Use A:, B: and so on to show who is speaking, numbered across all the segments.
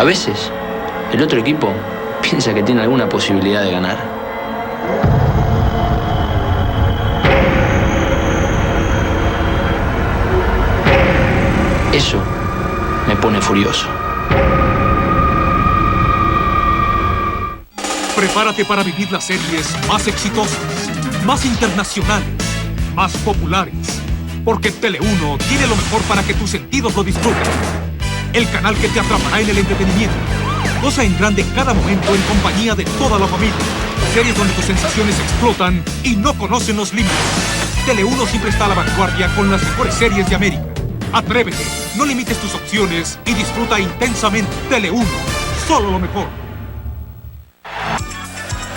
A: A veces, el otro equipo piensa que tiene alguna posibilidad de ganar. Eso me pone furioso.
B: Prepárate para vivir las series más exitosas, más internacionales, más populares. Porque Tele1 tiene lo mejor para que tus sentidos lo disfruten. El canal que te atrapará en el entretenimiento. Goza en grande cada momento en compañía de toda la familia. Series donde tus sensaciones explotan y no conocen los límites. Tele1 siempre está a la vanguardia con las mejores series de América. Atrévete, no limites tus opciones y disfruta intensamente. Tele1, solo lo mejor.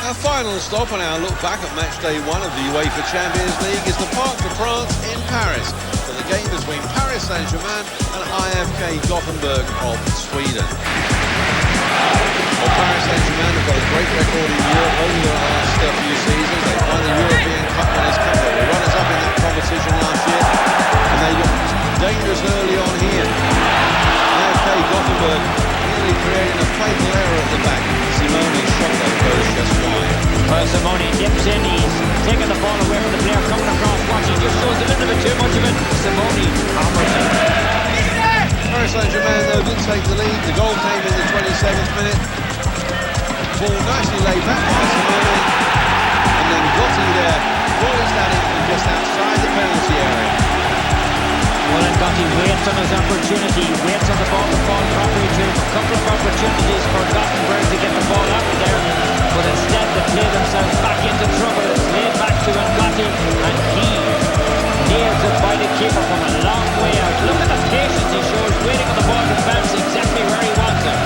C: Our final stop and our look back at match day 1 of the UEFA Champions League is the Parc de France in Paris for the game between Paris Saint-Germain and IFK Gothenburg of Sweden. Well, Paris Saint-Germain have got a great record in Europe over the last few seasons. They've won the European Cup Winners' Cup. They were runners-up in that competition last year, and they looked dangerous early on here. IFK Gothenburg nearly creating a fatal error at the back. Simone's shot though goes just wide.
D: Well, Simone dips in, he's taking the ball away from the player coming across. Watch, he just shows a little bit too much of it. Simone hammers it.
C: Paris Saint-Germain though did take the lead. The goal came in the 27th minute. Ball nicely laid back by Simone. And then Gotti there volleys that in from just outside the penalty area.
D: Well, and Gotti waits on his opportunity, waits on the ball to fall properly to him. A couple of opportunities for Gothenburg to get the ball out there, but instead they play themselves back into trouble. It's laid back to Gotti, and he nails it by the keeper from a long way out. Look at the patience he shows, waiting on the ball to bounce exactly where he wants it.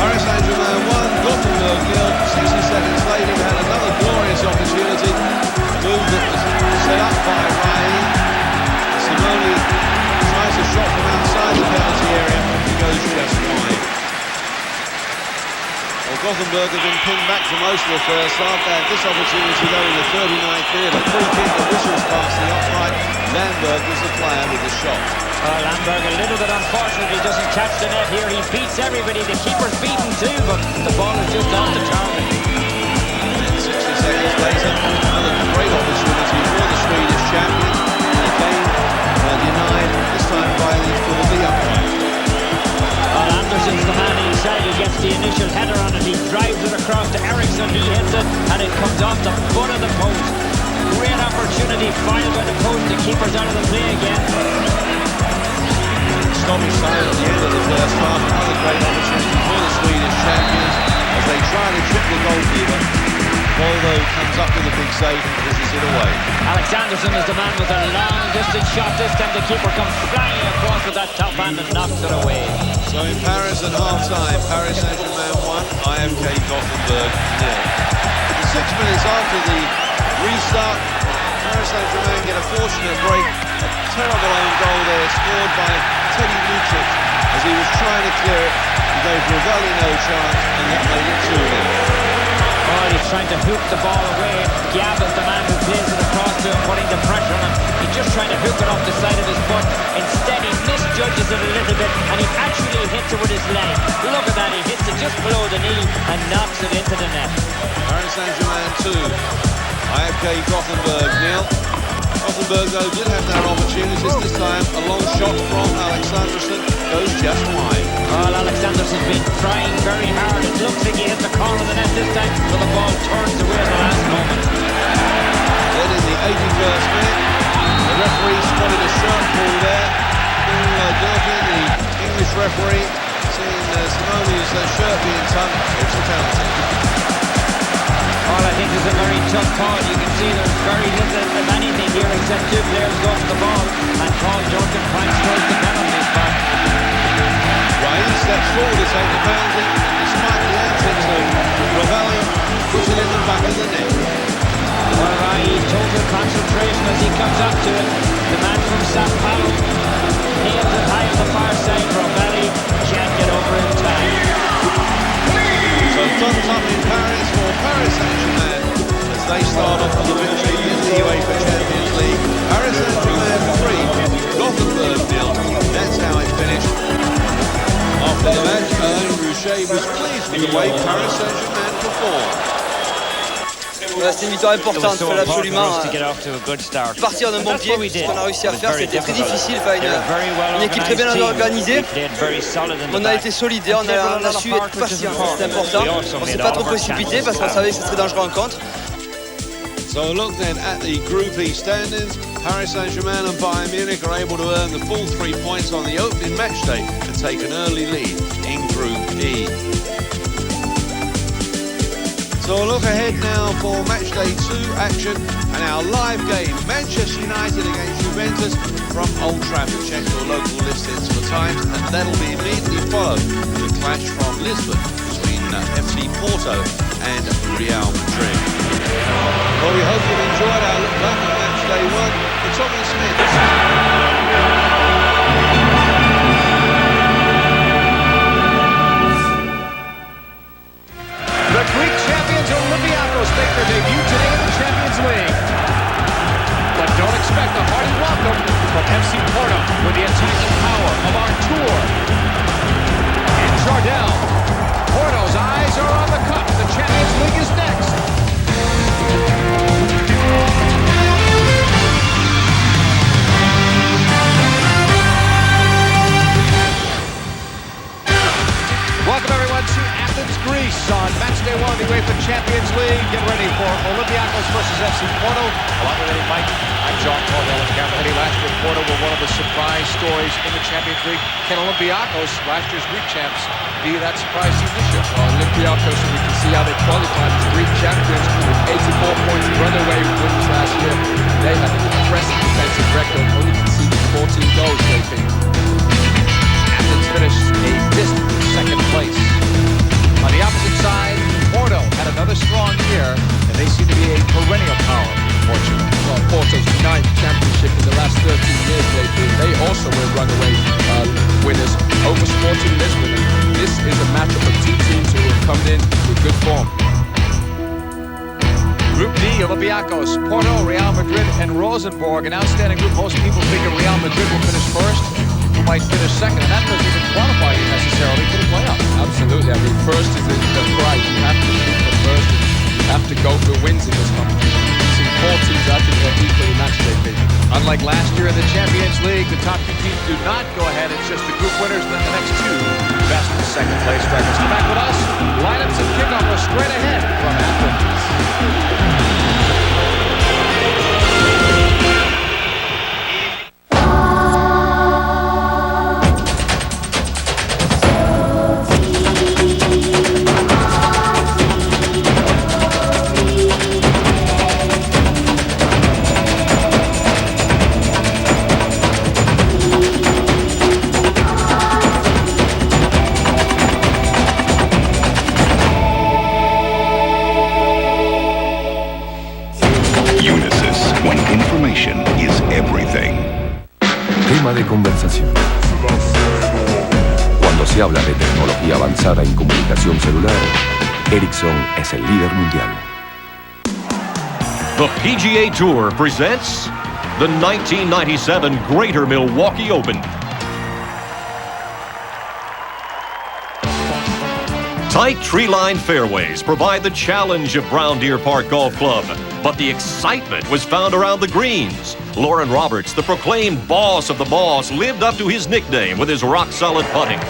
C: Paris Saint-Germain 1, Gothenburg 0. 60 seconds later we had another glorious opportunity. A move that was set up by Rai. Simone tries a shot from outside the penalty area. He goes just wide. Well, Gothenburg have been pinned back for most of the first half. They had this opportunity though in the 39th minute. A free kick, the whistles past the offside. Landberg was the player with the shot.
D: Landberg a little bit unfortunately doesn't catch the net here. He beats everybody. The keeper's beaten too, but the ball is just off the target.
C: And 60 seconds later, another great opportunity for the Swedish champions. Again, denied, this time by the foot of the upright.
D: Well, Andersson's the man inside. He gets the initial header on it. He drives it across to Eriksson. He hits it, and it comes off the foot of the post. Great opportunity, filed by the post. The keeper's out of the play again.
C: Stopping sign at the end of the first half. Another great opportunity for the Swedish champions as they try to trip the goalkeeper. Volvo comes up with a big save and pushes it away.
D: Alexandersson is the man with a long distance shot. This time the keeper comes flying across with that top hand and knocks it away.
C: So in Paris at half-time, Paris Saint-Germain 1, IFK Gothenburg 0. 6 minutes after the restart, Paris Saint-Germain get a fortunate break. A terrible own goal there, scored by Teddy Lucic as he was trying to clear it. He gave Ravelli no chance, and that made it 2-0.
D: Oh, he's trying to hook the ball away. Gab is the man who plays it across to him, putting the pressure on him. He's just trying to hook it off the side of his foot. Instead, he misjudges it a little bit, and he actually hits it with his leg. Look at that, he hits it just below the knee and knocks it into the net.
C: Paris Saint-Germain 2, IFK Gothenburg 0. Gothenburg, though, did have their opportunities. This time, a long shot from Alexandersson goes just wide.
D: Well, Alexandersson's been trying very hard. It looks like he hit the corner of the net this time, but the ball turns away at the last moment.
C: Then in the 81st minute, the referee spotted a shirt pull there. Paul Durfin, the English referee, seeing Simone's shirt being tugged, it's a penalty.
D: Well, I think it's a very tough call. You can see there's very little of anything here except two players going to the ball, and Paul Durfin points towards the penalty spot.
C: Right, he steps forward to take the penalty, despite the antics of Ravelli, puts it in the back of the net.
D: Well, right, total concentration as he comes up to it. The man from Sao Paulo nails it high on the far side. Ravelli can't get over in time.
C: So thumbs up in Paris for Paris Saint-Germain as they start off with the victory in the UEFA Champions League. Paris Saint-Germain 3, Gothenburg 0. That's how it finished. he was pleased with the way Paris Saint-Germain performed.
E: C'est une victoire importante, il fallait absolument partir d'un bon pied. Ce qu'on a réussi à faire, c'était très difficile. Une équipe très bien organisée. On a été solide et on a su être patient, c'est important. On ne s'est pas trop précipité parce qu'on savait que ce serait dangereux en contre.
C: So a look then at the Group E standings. Paris Saint-Germain and Bayern Munich are able to earn the full 3 points on the opening match day and take an early lead in Group E. So a look ahead now for match day 2 action and our live game, Manchester United against Juventus from Old Trafford. Check your local listings for times and that'll be immediately followed with a clash from Lisbon between FC Porto and Real Madrid. Well, we hope you've enjoyed our look back at match day 1. For Tommy Smith.
B: The Greek champions Olympiacos make their debut today in the Champions League. But don't expect a hearty welcome from FC Porto with the attacking power of our tour. And Jardel. Porto's eyes are on the cup. The Champions League is next. Welcome everyone to Athens, Greece on match day 1 of the UEFA Champions League. Get ready for Olympiacos versus FC Porto. Along with Eddie Mike, I'm John Caldwell and Cameron Eddie. Last year, Porto were one of the surprise stories in the Champions League. Can Olympiacos, last year's Greek champs, be that surprise team this year?
F: Well, Olympiacos, and we can see how they qualified as Greek champions with 84 points runaway wins last year. They have an impressive defensive record, only conceded 14 goals, JP.
B: Athens finished a distant second place. On the opposite side, Porto had another strong year, and they seem to be a perennial power, unfortunately.
F: Well, Porto's 9th championship in the last 13 years, JP. They also were runaway winners over Sporting Lisbon. This is a matchup of two teams who have come in with good form.
B: Group D, Olympiacos, Porto, Real Madrid, and Rosenborg. An outstanding group. Most people figure Real Madrid will finish first. Who might finish second, and that doesn't even qualify you necessarily for the playoffs.
F: Absolutely. I mean, first is the prize. You have to shoot for first. You have to go for wins in this competition. You see 4 teams, I think they're equally matched, JP.
B: Unlike last year in the Champions League, the top 2 teams do not go ahead. It's just the group winners and then the next 2 best and second place records. Come back with us. Lineups and kickoff are straight ahead from Athens.
G: Tema de conversación. Cuando se habla de tecnología avanzada en comunicación celular, Ericsson es el líder mundial.
H: The PGA Tour presents the 1997 Greater Milwaukee Open. Tight tree-lined fairways provide the challenge of Brown Deer Park Golf Club, but the excitement was found around the greens. Lauren Roberts, the proclaimed boss of the boss, lived up to his nickname with his rock-solid putting.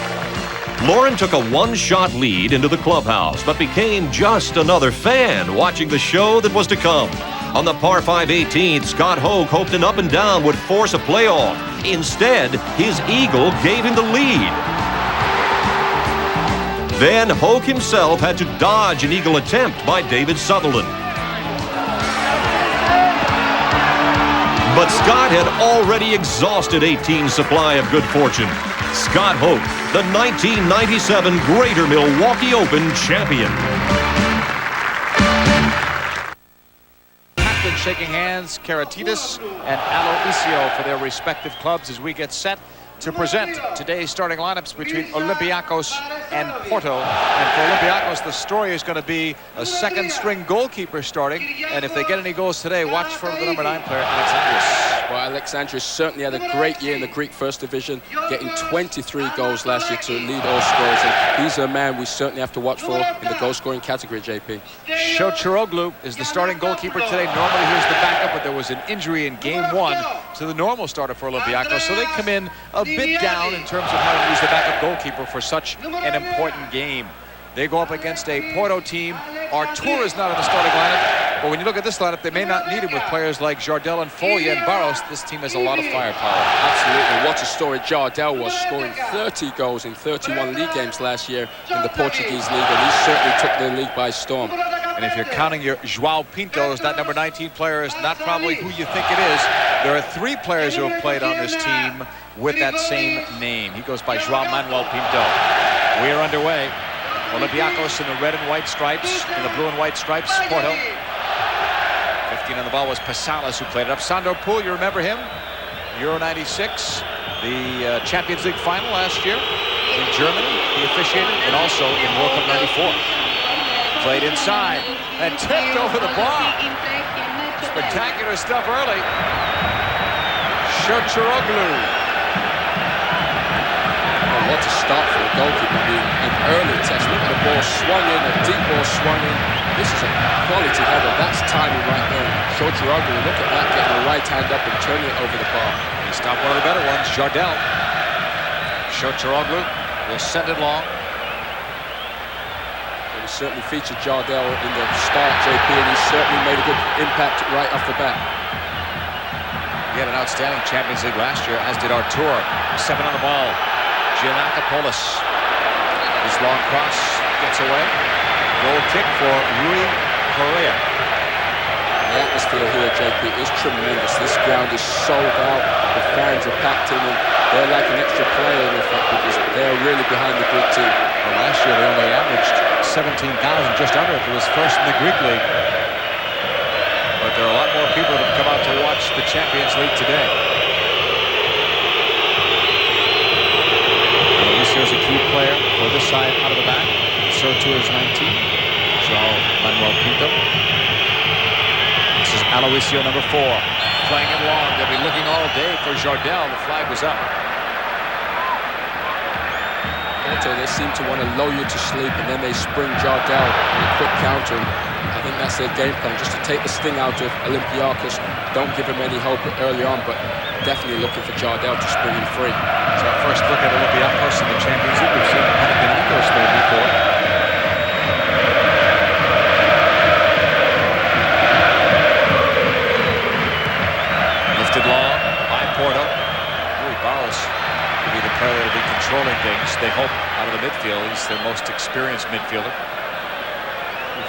H: Lauren took a one-shot lead into the clubhouse, but became just another fan watching the show that was to come. On the par 5 18th, Scott Hoke hoped an up and down would force a playoff. Instead, his eagle gave him the lead. Then Hoke himself had to dodge an eagle attempt by David Sutherland. But Scott had already exhausted 18's supply of good fortune. Scott Hoke, the 1997 Greater Milwaukee Open champion.
B: Captain shaking hands, Karatitis and Aloisio for their respective clubs as we get set to present today's starting lineups between Olympiacos and Porto. And for Olympiacos, the story is going to be a second-string goalkeeper starting. And if they get any goals today, watch for the number 9 player, Alexandros.
F: Well, Alexandros certainly had a great year in the Greek First Division, getting 23 goals last year to lead all scorers. And he's a man we certainly have to watch for in the goal-scoring category, JP.
I: Şoçaroglu is the starting goalkeeper today. Normally he was the backup, but there was an injury in game 1 to the normal starter for Olympiacos. So they come in a bit down in terms of having to use the backup goalkeeper for such an important game. They go up against a Porto team. Artur is not in the starting lineup, but when you look at this lineup, they may not need him with players like Jardel and Folha and Barros. This team has a lot of firepower.
F: Absolutely. What a story Jardel was, scoring 30 goals in 31 league games last year in the Portuguese league, and he certainly took the league by storm.
I: And if you're counting your João Pinto, that number 19 player is not probably who you think it is. There are 3 players who have played on this team with that same name. He goes by João Manuel Pinto. We are underway. Olympiacos in the red and white stripes, in the blue and white stripes, Porto. 15 on the ball was Pasalas, who played it up. Sandor Pool, you remember him? Euro 96, the Champions League final last year in Germany. He officiated, and also in World Cup 94. Played inside and tipped over the bar. Spectacular stuff early. Şoçaroglu.
F: What a start for a goalkeeper. I mean, an early test. Look at the ball swung in, a deep ball swung in. This is a quality header. That's timing right there. Şoçaroglu, look at that, getting the right hand up and turning it over the bar.
I: He stopped one of the better ones, Jardel. Şoçaroglu will send it long.
F: And he certainly featured Jardel in the start, JP, and he certainly made a good impact right off the bat.
I: He had an outstanding Champions League last year, as did Artur. 7 on the ball. Giannakopoulos. His long cross gets away. Goal kick for Rui Correa.
F: The atmosphere here, JP, is tremendous. This ground is sold out. The fans are packed in, and they're like an extra player in effect because they're really behind the Greek team.
I: Well, last year they only averaged 17,000, just under if it was first in the Greek league. But there are a lot more people that have come out to watch the Champions League today. Here's a key player for this side out of the back. So too is 19, João Manuel Pinto. This is Aloisio, number 4, playing it long. They'll be looking all day for Jardel. The flag was up.
F: Porto, they seem to want to lull you to sleep, and then they spring Jardel in a quick counter. I think that's their game plan, just to take the sting out of Olympiacos. Don't give him any hope early on, but definitely looking for Jardel to spring him free.
I: So our first look at Olympiacos in the Champions League. We've seen Panathinaikos there before. Lifted long by Porto. Rui Barros will be the player that will be controlling things, they hope, out of the midfield. He's their most experienced midfielder.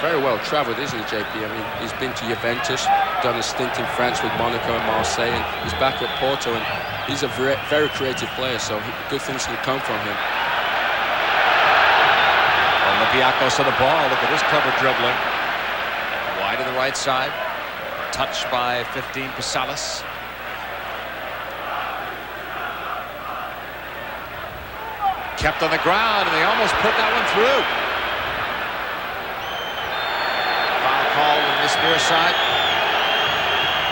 F: Very well travelled, isn't he, JP? I mean, he's been to Juventus, done a stint in France with Monaco and Marseille, and he's back at Porto, and he's a very creative player, so good things can come from him.
I: Olympiacos on the ball. Look at this clever dribbling. Wide to the right side. Touched by 15, Pasalas. Kept on the ground, and they almost put that one through. Call on this near side.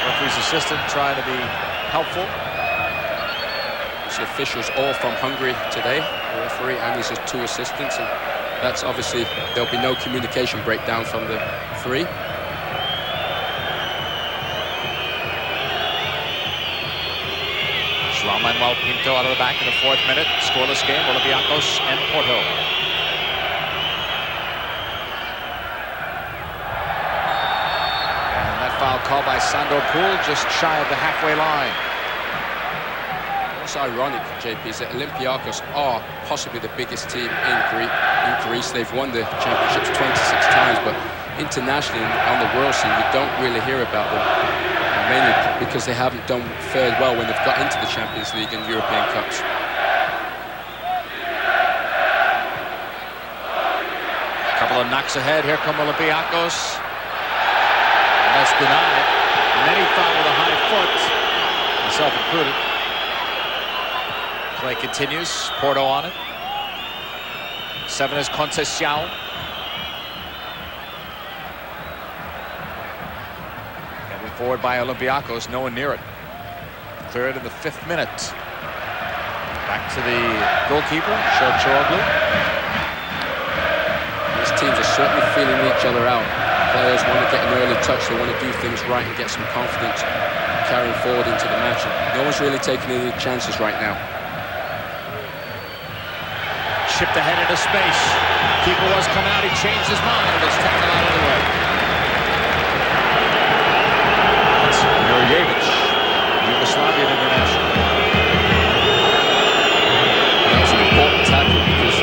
I: Referee's assistant trying to be helpful.
F: The officials all from Hungary today, the referee and his 2 assistants, and that's obviously, there'll be no communication breakdown from the 3.
I: João Manuel Pinto out of the back in the 4th minute. Scoreless game, Olympiacos and Porto. Foul called by Sandor Pool, just shy of the halfway line.
F: What's ironic, JP, is that Olympiacos are possibly the biggest team in Greece. They've won the championships 26 times, but internationally on the world scene, you don't really hear about them. Mainly because they haven't done fared well when they've got into the Champions League and European Cups.
I: A couple of knocks ahead. Here come Olympiacos. That's denied. And then he fouled with a high foot, himself included. Play continues. Porto on it. 7 is Conceição. Coming forward by Olympiacos, no one near it. Cleared in the 5th minute. Back to the goalkeeper, Şoçoroglu.
F: These teams are certainly feeling each other out. Players want to get an early touch, they want to do things right and get some confidence carrying forward into the match. No one's really taking any chances right now.
I: Chipped ahead into space. Keeper was come out, he changed his mind, and it's taken out of the way. That's Jurjevic, Yugoslavian international.
F: That's an important tackle because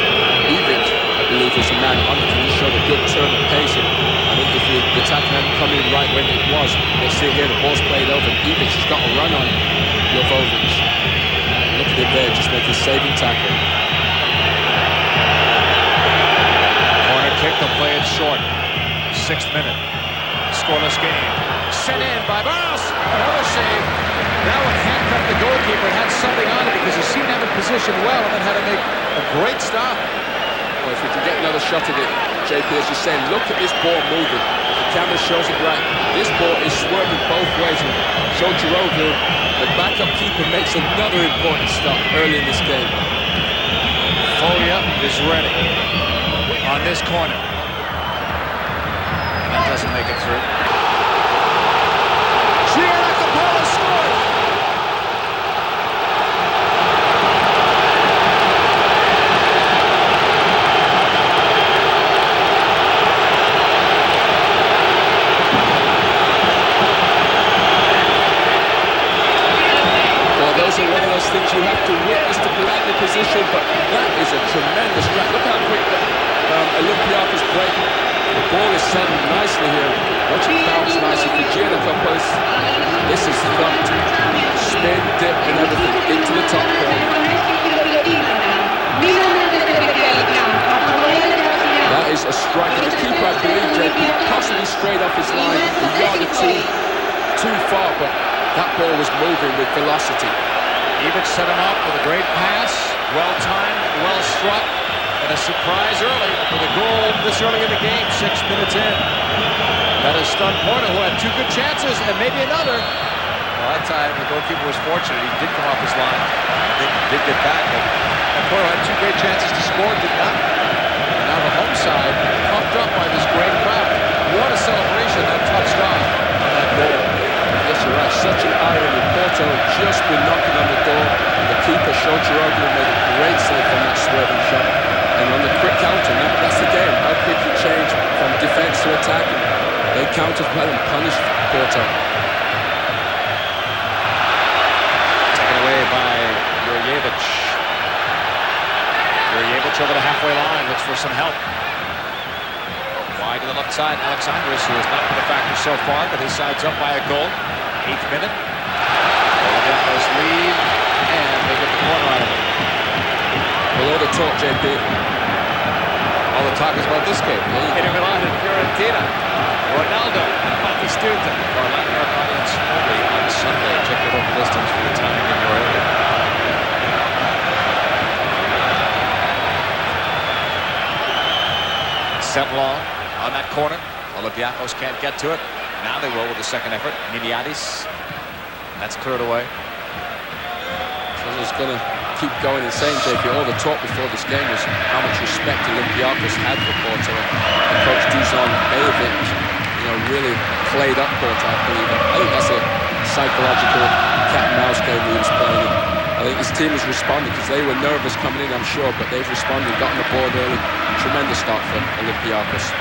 F: Ivic, I believe, was a man on it. He showed a good turn of pace. I think if the tackle hadn't come in right when it was, let's see here, the ball's played over. Ivic has got a run on Jovovic. Look at him there, just making a saving tackle.
I: Corner kick, they'll play it short. 6th minute. Scoreless game. Sent in by Barros. Another save. That one handcuffed the goalkeeper, had something on it because he seemed to have it positioned well and then had to make a great stop.
F: Well, if we can get another shot at it, JP, as you're saying, look at this ball moving. If the camera shows it right, this ball is swerving both ways. And Şoçoroglu, the backup keeper, makes another important stop early in this game.
I: Folia is ready on this corner. And that doesn't make it through. Giannacapola scores!
F: Those are one of those things you have to witness to correct the position, but that is a tremendous strike. Look how quick Olympiacos break. The ball is set nicely here. Watch it bounce nicely for Giannacapola. This is thumped. Spin, dip, and everything into the top corner. That is a strike. And the keeper, I believe, JP, possibly straight off his line, a yard or two too far, but that ball was moving with velocity.
I: Ivic set him up with a great pass, well-timed, well-struck, and a surprise early with a goal this early in the game, 6 minutes in. That has stunned Porto, who had 2 good chances, and maybe another. Well, that time the goalkeeper was fortunate. He did come off his line, did get back, and Porto had 2 great chances to score, did not. And now the home side, pumped up by this great crowd. What a celebration that touched off on that goal.
F: Yes, you're right. Such an irony. Porto just been knocking on the door. The keeper, Şoçoroglu, made a great save from that swerving shot. And on the quick counter, that's the game. How quick you change from defense to attack. They countered well and punished Porto.
I: Taken away by Jurjevic. Jurjevic over the halfway line, looks for some help. Wide to the left side, Alexandros, who has not been a factor so far, but his side's up by a goal. 8th minute. Olympiacos lead, and they get the corner out of it.
F: Well, all the talk, JP.
I: All the talk is about this game. Inter Milan and Fiorentina. Ronaldo and Batistuta. For a Latin American audience only on Sunday. Check the local listings for the timing in your area. Sent long on that corner. Olympiacos can't get to it. Now they will with the second effort. Miliadis. That's cleared away.
F: So it's going to keep going and saying, JP, all the talk before this game was how much respect Olympiacos had for Porto. And coach Dusan Bejovic, really played up Porto, I believe. I think that's a psychological cat and mouse game he was playing. I think his team has responded because they were nervous coming in, I'm sure, but they've responded, gotten the board early. Tremendous start for Olympiacos.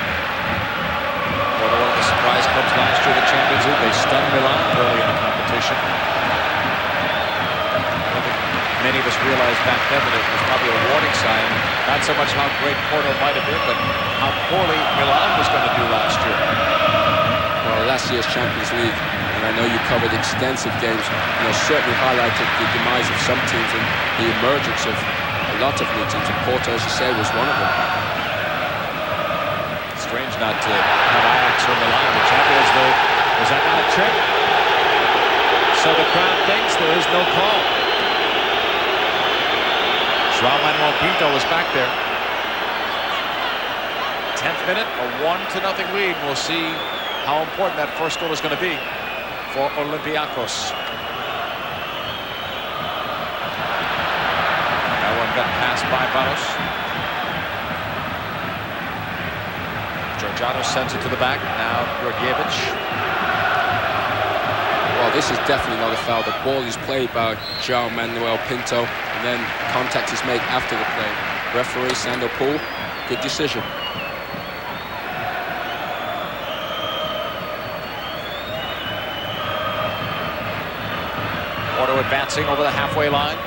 I: One of the surprise clubs last year in the Champions League. They stunned Milan early in the competition. I don't think many of us realized back then that it was probably a warning sign. Not so much how great Porto might have been, but how poorly Milan was going to do last year.
F: Well, last year's Champions League, and I know you covered extensive games, certainly highlighted the demise of some teams and the emergence of a lot of new teams. And Porto, as you say, was one of them.
I: Strange not to have Ajax or Milan, the Champions League. Was that not a trick? So the crowd thinks there is no call. João Pinto was back there. 10th minute, a 1-0 lead. We'll see how important that first goal is going to be for Olympiacos. by Barros. Georgiano sends it to the back. Now Jurgiewicz.
F: Well, this is definitely not a foul. The ball is played by João Manuel Pinto, and then contact is made after the play. Referee Sandro Pool, good decision.
I: Porto advancing over the halfway line.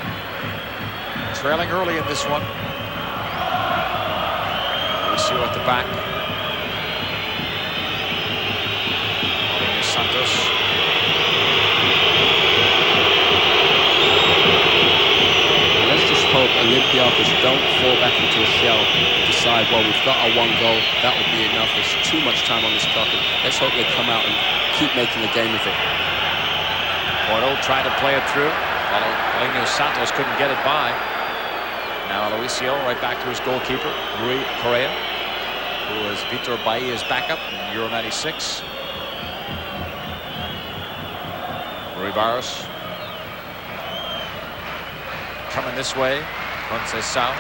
I: Trailing early in this one. Lucio at the back. Santos.
F: Let's just hope Olympiacos don't fall back into a shell and decide, well, we've got our one goal, that will be enough. There's too much time on this clock, and let's hope they come out and keep making a game of it.
I: Porto trying to play it through. Paulinho Santos couldn't get it by. Now Aloisio right back to his goalkeeper, Rui Correa, who is Vitor Bahia's backup in Euro 96. Rui Barros coming this way. Conceição.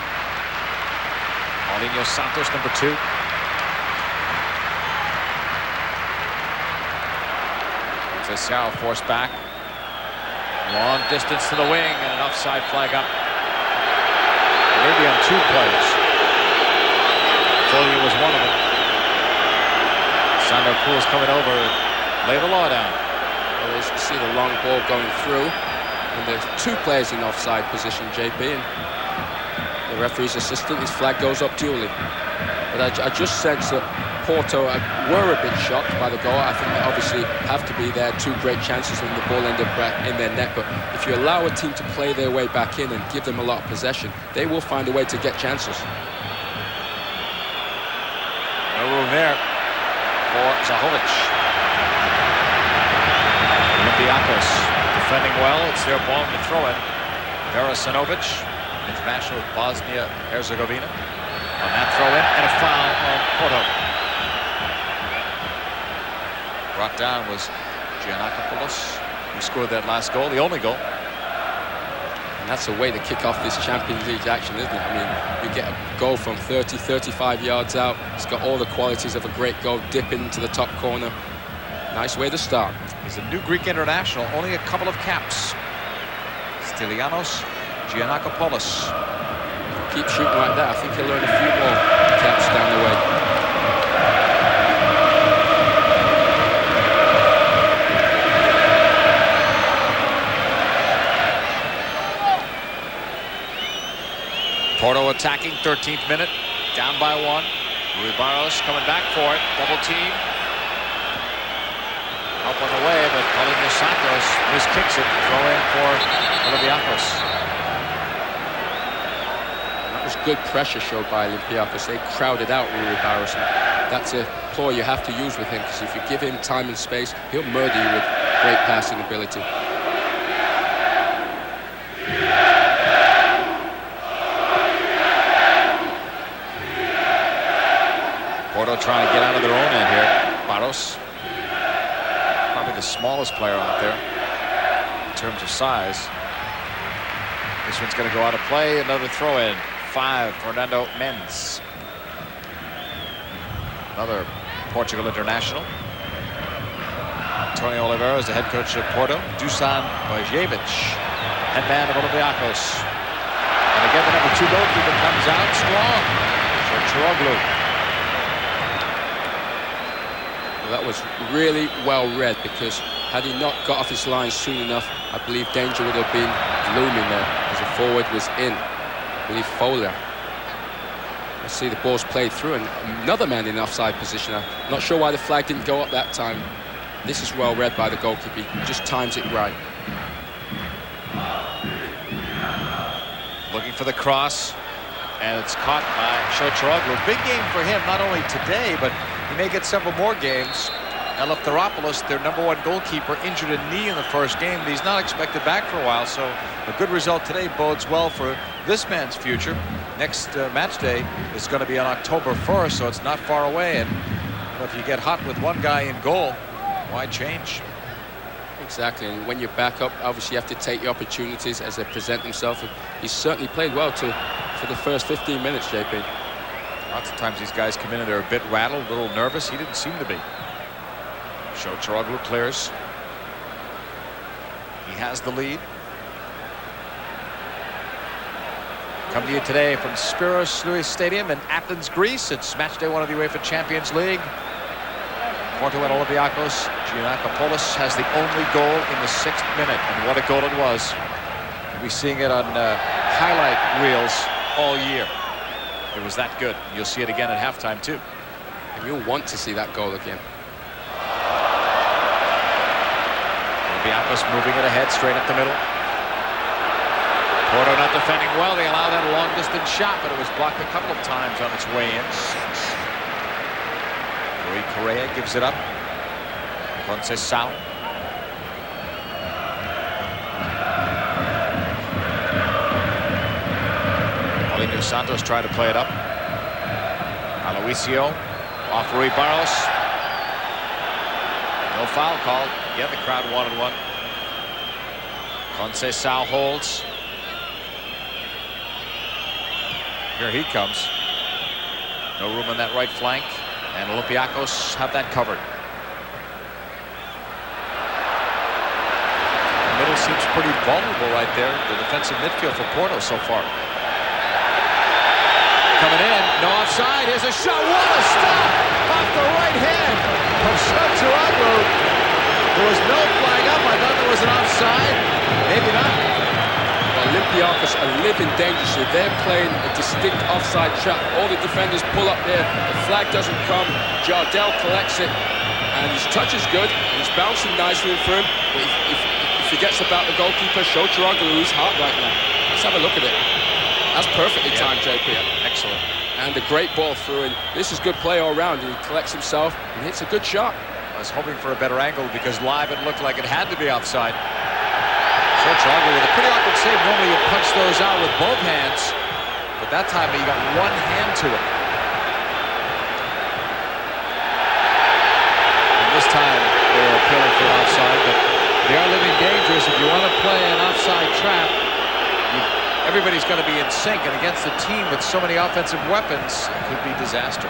I: Paulinho Santos, number 2. Conceição forced back. Long distance to the wing and an offside flag up. Maybe on 2 players. Foley was one of them. Sandro Pool's coming over. Lay the law down.
F: Well, as you see the long ball going through, and there's 2 players in offside position, JP, and the referee's assistant, his flag goes up duly. But I just sense that Porto were a bit shocked by the goal. I think they obviously have to be there. 2 great chances when the ball ended up in their net. But if you allow a team to play their way back in and give them a lot of possession, they will find a way to get chances.
I: No room there for Zahovic. Olympiacos defending well. It's their ball to throw it. Verasanovic, international of Bosnia-Herzegovina, on that throw-in, and a foul on Porto. Brought down was Giannakopoulos, who scored that last goal, the only goal.
F: And that's a way to kick off this Champions League action, isn't it? I mean, you get a goal from 30, 35 yards out. It's got all the qualities of a great goal, dip into the top corner. Nice way to start.
I: He's a new Greek international, only a couple of caps. Stylianos Giannakopoulos.
F: Keep shooting like that, I think he'll learn a few more caps down the way.
I: Porto attacking, 13th minute, down by 1. Rui Barros coming back for it, double team. Up on the way, but Paulinho Santos miskicks it, throw in for Olympiacos.
F: That was good pressure showed by Olympiacos. They crowded out Rui Barros. That's a ploy you have to use with him, because if you give him time and space, he'll murder you with great passing ability.
I: Porto trying to get out of their own end here. Barros, probably the smallest player out there in terms of size. This one's going to go out of play. Another throw-in. 5, Fernando Mendes. Another Portugal international. Antonio Oliveira is the head coach of Porto. Dusan Bajjevic, headman of Olympiacos. And again, the number 2 goalkeeper comes out strong. Choroglu.
F: That was really well read, because had he not got off his line soon enough, I believe danger would have been looming there as the forward was in. I believe Fowler. Let's see, the ball's played through, and another man in offside position. I'm not sure why the flag didn't go up that time. This is well read by the goalkeeper. He just times it right.
I: Looking for the cross, and it's caught by Choroglu. Big game for him, not only today, but he may get several more games. Eleftheropoulos, their number 1 goalkeeper, injured a knee in the first game, but he's not expected back for a while, so a good result today bodes well for this man's future. Next match day is going to be on October 1st, so it's not far away, and if you get hot with one guy in goal, why change?
F: Exactly, and when you're back up, obviously you have to take your opportunities as they present themselves. He's certainly played well for the first 15 minutes, JP.
I: Lots of times these guys come in and they're a bit rattled, a little nervous. He didn't seem to be. Jwasc clears. He has the lead. Come to you today from Spiros Louis Stadium in Athens, Greece. It's match day 1 of the UEFA Champions League. Porto and Olympiacos. Giannakopoulos has the only goal in the 6th minute, and what a goal it was. We'll be seeing it on highlight reels all year. It was that good. You'll see it again at halftime too.
F: And you'll want to see that goal again.
I: Olympiacos moving it ahead, straight up the middle. Porto not defending well. They allow that long distance shot, but it was blocked a couple of times on its way in. Rui Correa gives it up. Conceição. Paulinho Santos trying to play it up. Aloisio off Rui Barros. No foul called. Yeah, the crowd wanted one. Conceição holds. Here he comes. No room on that right flank. And Olympiacos have that covered. The middle seems pretty vulnerable right there. The defensive midfield for Porto so far. Coming in, no offside. Here's a shot. What a stop off the right hand of Jwasc. There was no flag up. I thought there was an offside. Maybe not.
F: Olympiacos are living dangerously. They're playing a distinct offside trap. All the defenders pull up there. The flag doesn't come. Jardel collects it, and his touch is good. He's bouncing nicely in front. But if he forgets about the goalkeeper, Jwasc, who's hot right now. Let's have a look at it. That's perfectly timed, JP.
I: Excellent.
F: And a great ball through, and this is good play all around. He collects himself and hits a good shot.
I: I was hoping for a better angle because live it looked like it had to be offside. Jwasc with a pretty awkward save. Normally you punch those out with both hands, but that time he got one hand to it. And this time they were appealing for offside, but they are living dangerous. If you want to play an offside trap, everybody's going to be in sync, and against a team with so many offensive weapons, it could be disaster.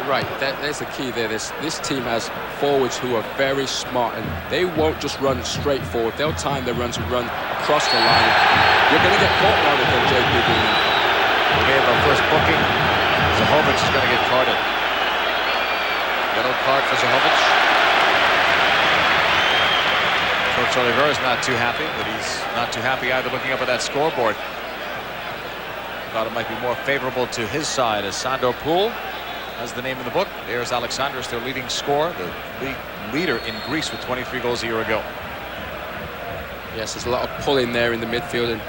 F: Right, there's the key there. This team has forwards who are very smart, and they won't just run straight forward. They'll time their runs and run across the line. You're going to get caught now with them, JP.
I: We have our first booking. Zahovic is going to get carded. Yellow card for Zahovic. Coach Oliveira is not too happy, but he's not too happy either looking up at that scoreboard. Thought it might be more favorable to his side as Sandor Pool has the name in the book. There's Alexandros, their leading scorer, the league leader in Greece with 23 goals a year ago.
F: Yes, there's a lot of pulling there in the midfield, and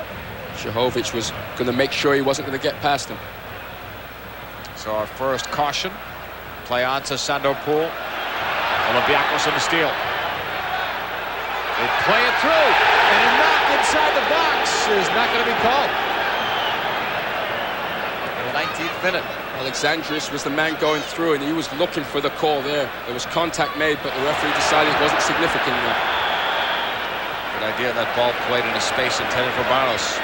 F: Zahovic was going to make sure he wasn't going to get past him.
I: So our first caution. Play on to Sandor Pool. Olympiacos on the steal. They play it through, and a knock inside the box is not going to be called. In the 19th minute.
F: Alexandros was the man going through, and he was looking for the call there. There was contact made, but the referee decided it wasn't significant enough.
I: Good idea, that ball played in a space intended for Barros.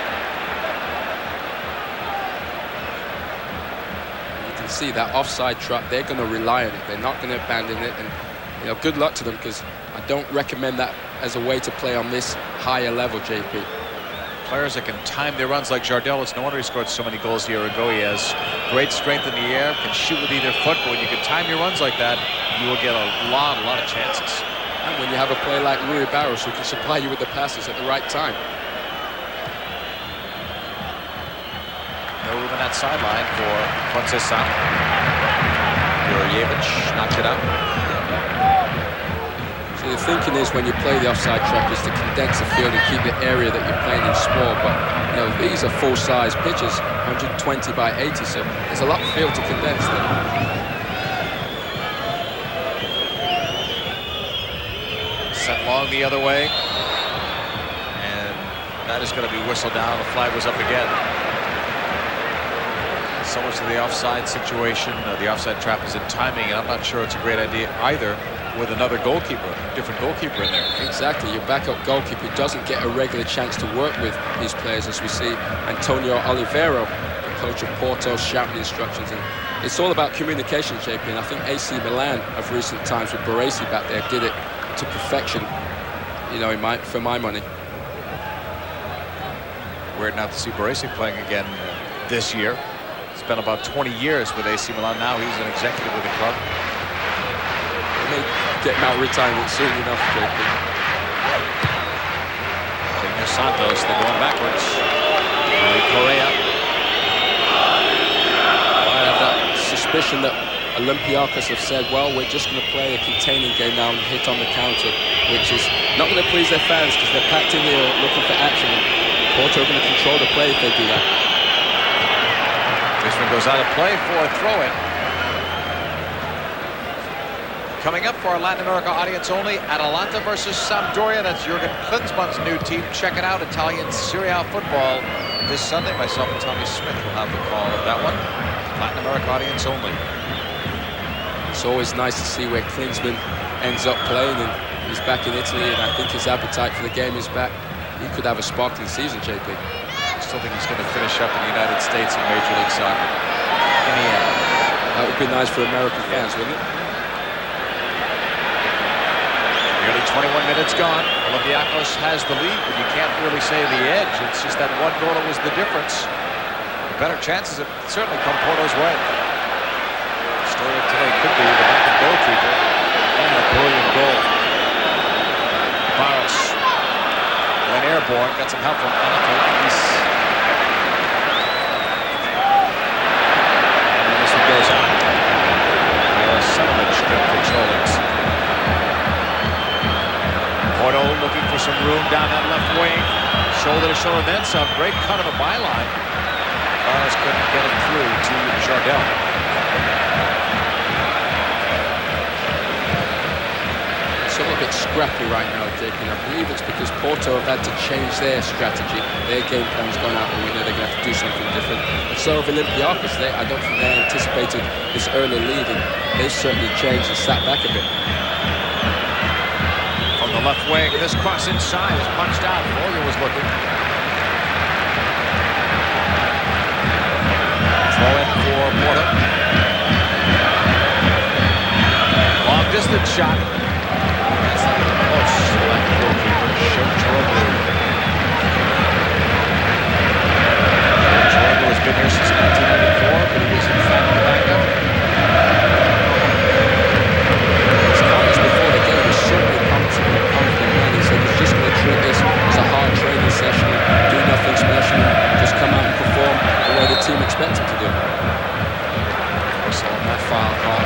F: You can see that offside trap, they're going to rely on it. They're not going to abandon it, and good luck to them, because I don't recommend that as a way to play on this higher level, JP.
I: Players that can time their runs like Jardel. It's no wonder he scored so many goals a year ago. He has great strength in the air, can shoot with either foot, but when you can time your runs like that, you will get a lot of chances.
F: And when you have a player like Rui Barros who can supply you with the passes at the right time.
I: No room on that sideline for Conceição. Jurjevic knocked it out.
F: So the thinking is, when you play the offside trap, is to condense the field and keep the area that you're playing in small. But these are full-size pitches, 120 by 80, so there's a lot of field to condense there.
I: Sent long the other way, and that is going to be whistled down. The flag was up again. So much of the offside situation, the offside trap is in timing, and I'm not sure it's a great idea either with another goalkeeper, different goalkeeper in there.
F: Exactly, your backup goalkeeper doesn't get a regular chance to work with these players, as we see Antonio Oliveira, the coach of Porto, shouting instructions. And it's all about communication, JP, and I think AC Milan of recent times with Baresi back there did it to perfection, you know, for my money.
I: Weird not to see Baresi playing again this year. Spent about 20 years with AC Milan. Now he's an executive with the club.
F: They may get him out of retirement soon enough, JP.
I: Junior Santos, they're going backwards. Correa.
F: I have that suspicion that Olympiacos have said, well, we're just going to play a containing game now and hit on the counter, which is not going to please their fans because they're packed in here looking for action. Porto are going to control the play if they do that.
I: This one goes out of play for a throw-in. Coming up for our Latin America audience only, Atalanta versus Sampdoria. That's Jurgen Klinsmann's new team. Check it out, Italian Serie A football this Sunday. Myself and Tommy Smith will have the call of that one. Latin America audience only.
F: It's always nice to see where Klinsmann ends up playing, and he's back in Italy, and I think his appetite for the game is back. He could have a sparkling season, JP.
I: I still think he's going to finish up in the United States in Major League Soccer in the end.
F: That would be nice for American fans, wouldn't it?
I: Nearly 21 minutes gone. Olympiacos has the lead, but you can't really say the edge. It's just that one goal that was the difference. The better chances have certainly come Porto's way. The story of today could be the backup goalkeeper and a brilliant goal. Barros went airborne, got some help from Olympiacos. And this one goes out. Milosavljevic controlling. Porto looking for some room down that left wing. Shoulder to shoulder, then some. Great cut of the byline. Barros couldn't get it through to Jardel.
F: It's all a bit scrappy right now, Jake, and I believe it's because Porto have had to change their strategy. Their game plan's gone out, and we know they're going to have to do something different. And so have Olympiacos. I don't think they anticipated this early lead, and they've certainly changed and sat back a bit.
I: From the left wing, this cross inside is punched out. Morgan was looking. Throw in for Porto. Long distance shot. Jordan has been here since 1994, but he was in fact the backup.
F: His comments before the game were certainly confident man. He said he's just going to treat this as a hard training session, do nothing special, just come out and perform the way the team expects him to do.
I: Whistle on that foul call.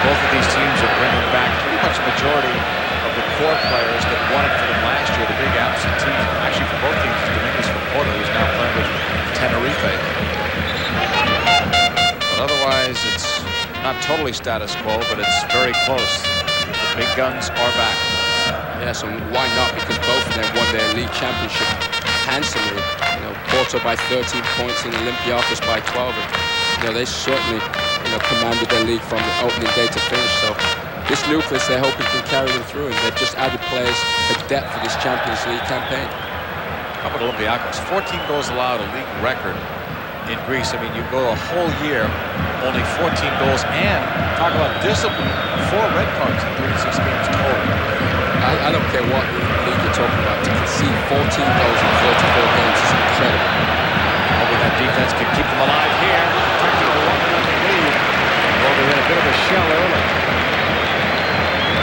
I: Both of these teams are bringing back pretty much the majority of the core players that won it for them last year. The big absentee, actually for both teams, is Dominguez from Porto, who's now playing with Tenerife. But otherwise, it's not totally status quo, but it's very close. The big guns are back.
F: Yes, and why not? Because both of them won their league championship handsomely. You know, Porto by 13 points and Olympiacos by 12. And, you know, they certainly, commanded their league from the opening day to finish. So this nucleus they're hoping can carry them through, and they've just added players for depth for this Champions League campaign.
I: How about Olympiacos? 14 goals allowed, a league record in Greece. I mean, you go a whole year, only 14 goals, and talk about discipline. 4 red cards in 36 games total.
F: I don't care what league you're talking about. To concede 14 goals in 34 games is incredible.
I: Hoping that defense can keep them alive here. Protecting a 1-0 lead. Well, they're in a bit of a shell early.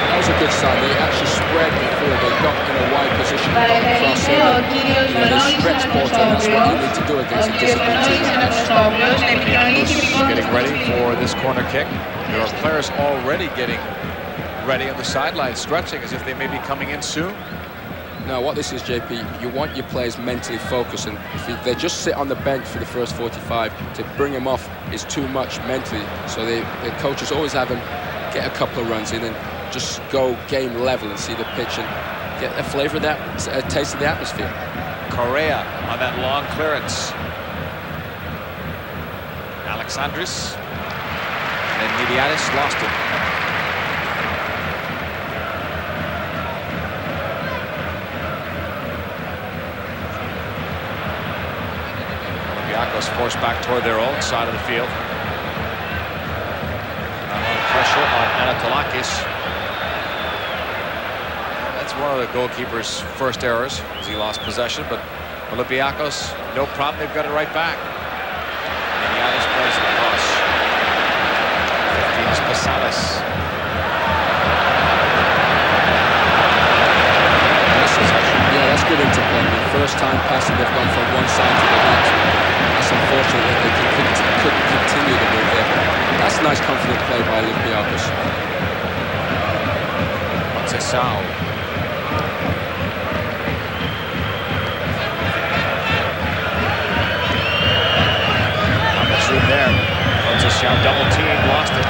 F: That was a good sign. They actually spread before they got in a wide position across the they stretched Porto, and that's what you need to do against a disciplined team.
I: Getting ready for this corner kick. There are players already getting ready on the sideline, stretching as if they may be coming in soon.
F: Now, what this is, JP, you want your players mentally focused, and if they just sit on the bench for the first 45, to bring them off is too much mentally. So the coaches always have them get a couple of runs in and just go game level and see the pitch and get a flavor of that, a taste of the atmosphere.
I: Correa on that long clearance. Alexandris. And then Midiadis lost it. Olympiacos forced back toward their own side of the field. Pressure on Anatolakis. That's one of the goalkeeper's first errors, as he lost possession, but Olympiacos, no problem, they've got it right back. And Yanis plays it across. 15 is Pasales.
F: Yeah, that's good interplay. The first time passing, they've gone from one side to the next. That's unfortunate that they couldn't continue the move there. That's nice, confident play by Olympiacos.
I: Montesao. Through there. Montesao double team, lost it.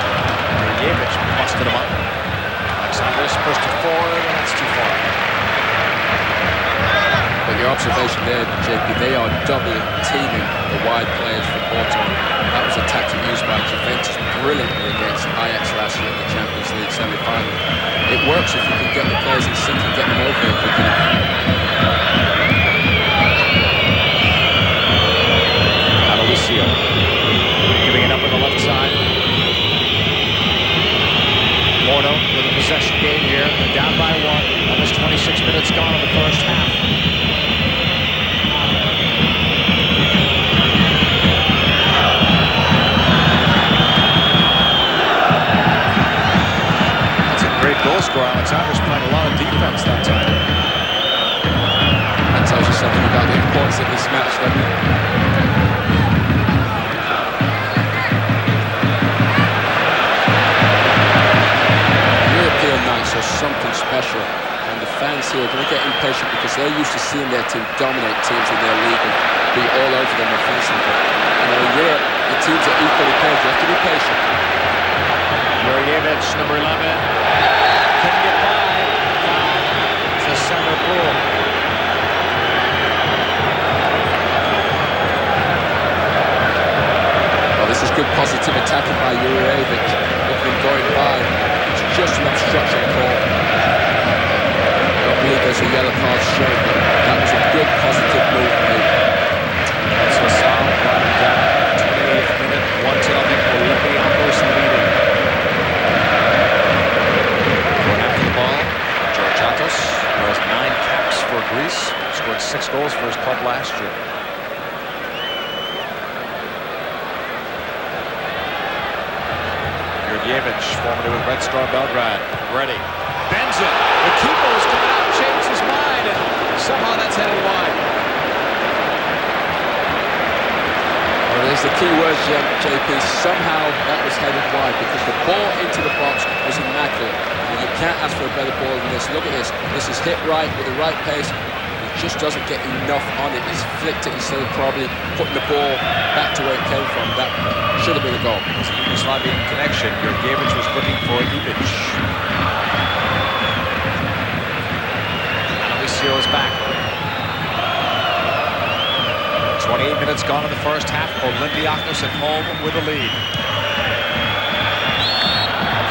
I: Jwasc busted him up. Alexandros pushed it forward, and that's too far.
F: But your observation there, JP, they are double teaming the wide players for Porto. That was a tactic used by Juventus brilliantly against Ajax last year in the Champions League semi-final. It works if you can get the players in sync and get them over there quickly.
I: Aloisio giving it up on the left side. Porto with a possession game here. They're down by 1. Almost 26 minutes gone in the first half. Great goal scorer. Alexander's playing a lot of defense that time.
F: That tells you something about the importance of this match, doesn't it? European nights are something special, and the fans here are going to get impatient because they're used to seeing their team dominate teams in their league and be all over them offensively. You know, in Europe, the teams are equally paired. You have to be patient.
I: Jwasc, number 11. Couldn't get by. It's a center pool.
F: Well, this is good positive attacking by Jwasc. They've been going by. It's just an obstruction call. I don't believe there's a yellow card shown, but that was a good positive move made.
I: That's a sound down. 28th minute, 1-0. Olympiacos leading. Who has 9 caps for Greece, scored 6 goals for his club last year. Jwasc, formerly with Red Star Belgrade, ready. Bends it. The keeper is coming out, changed his mind, and somehow that's headed wide.
F: Well, there's the key word, JP. Somehow that was headed wide because the ball into the box was immaculate. You can't ask for a better ball than this. Look at this. This is hit right with the right pace. He just doesn't get enough on it. He's flicked it instead of probably putting the ball back to where it came from. That should have been a goal.
I: It's a Yugoslavian connection. Jwasc was looking for Ivic. Aloisio is back. 28 minutes gone in the first half. Olympiacos at home with a lead.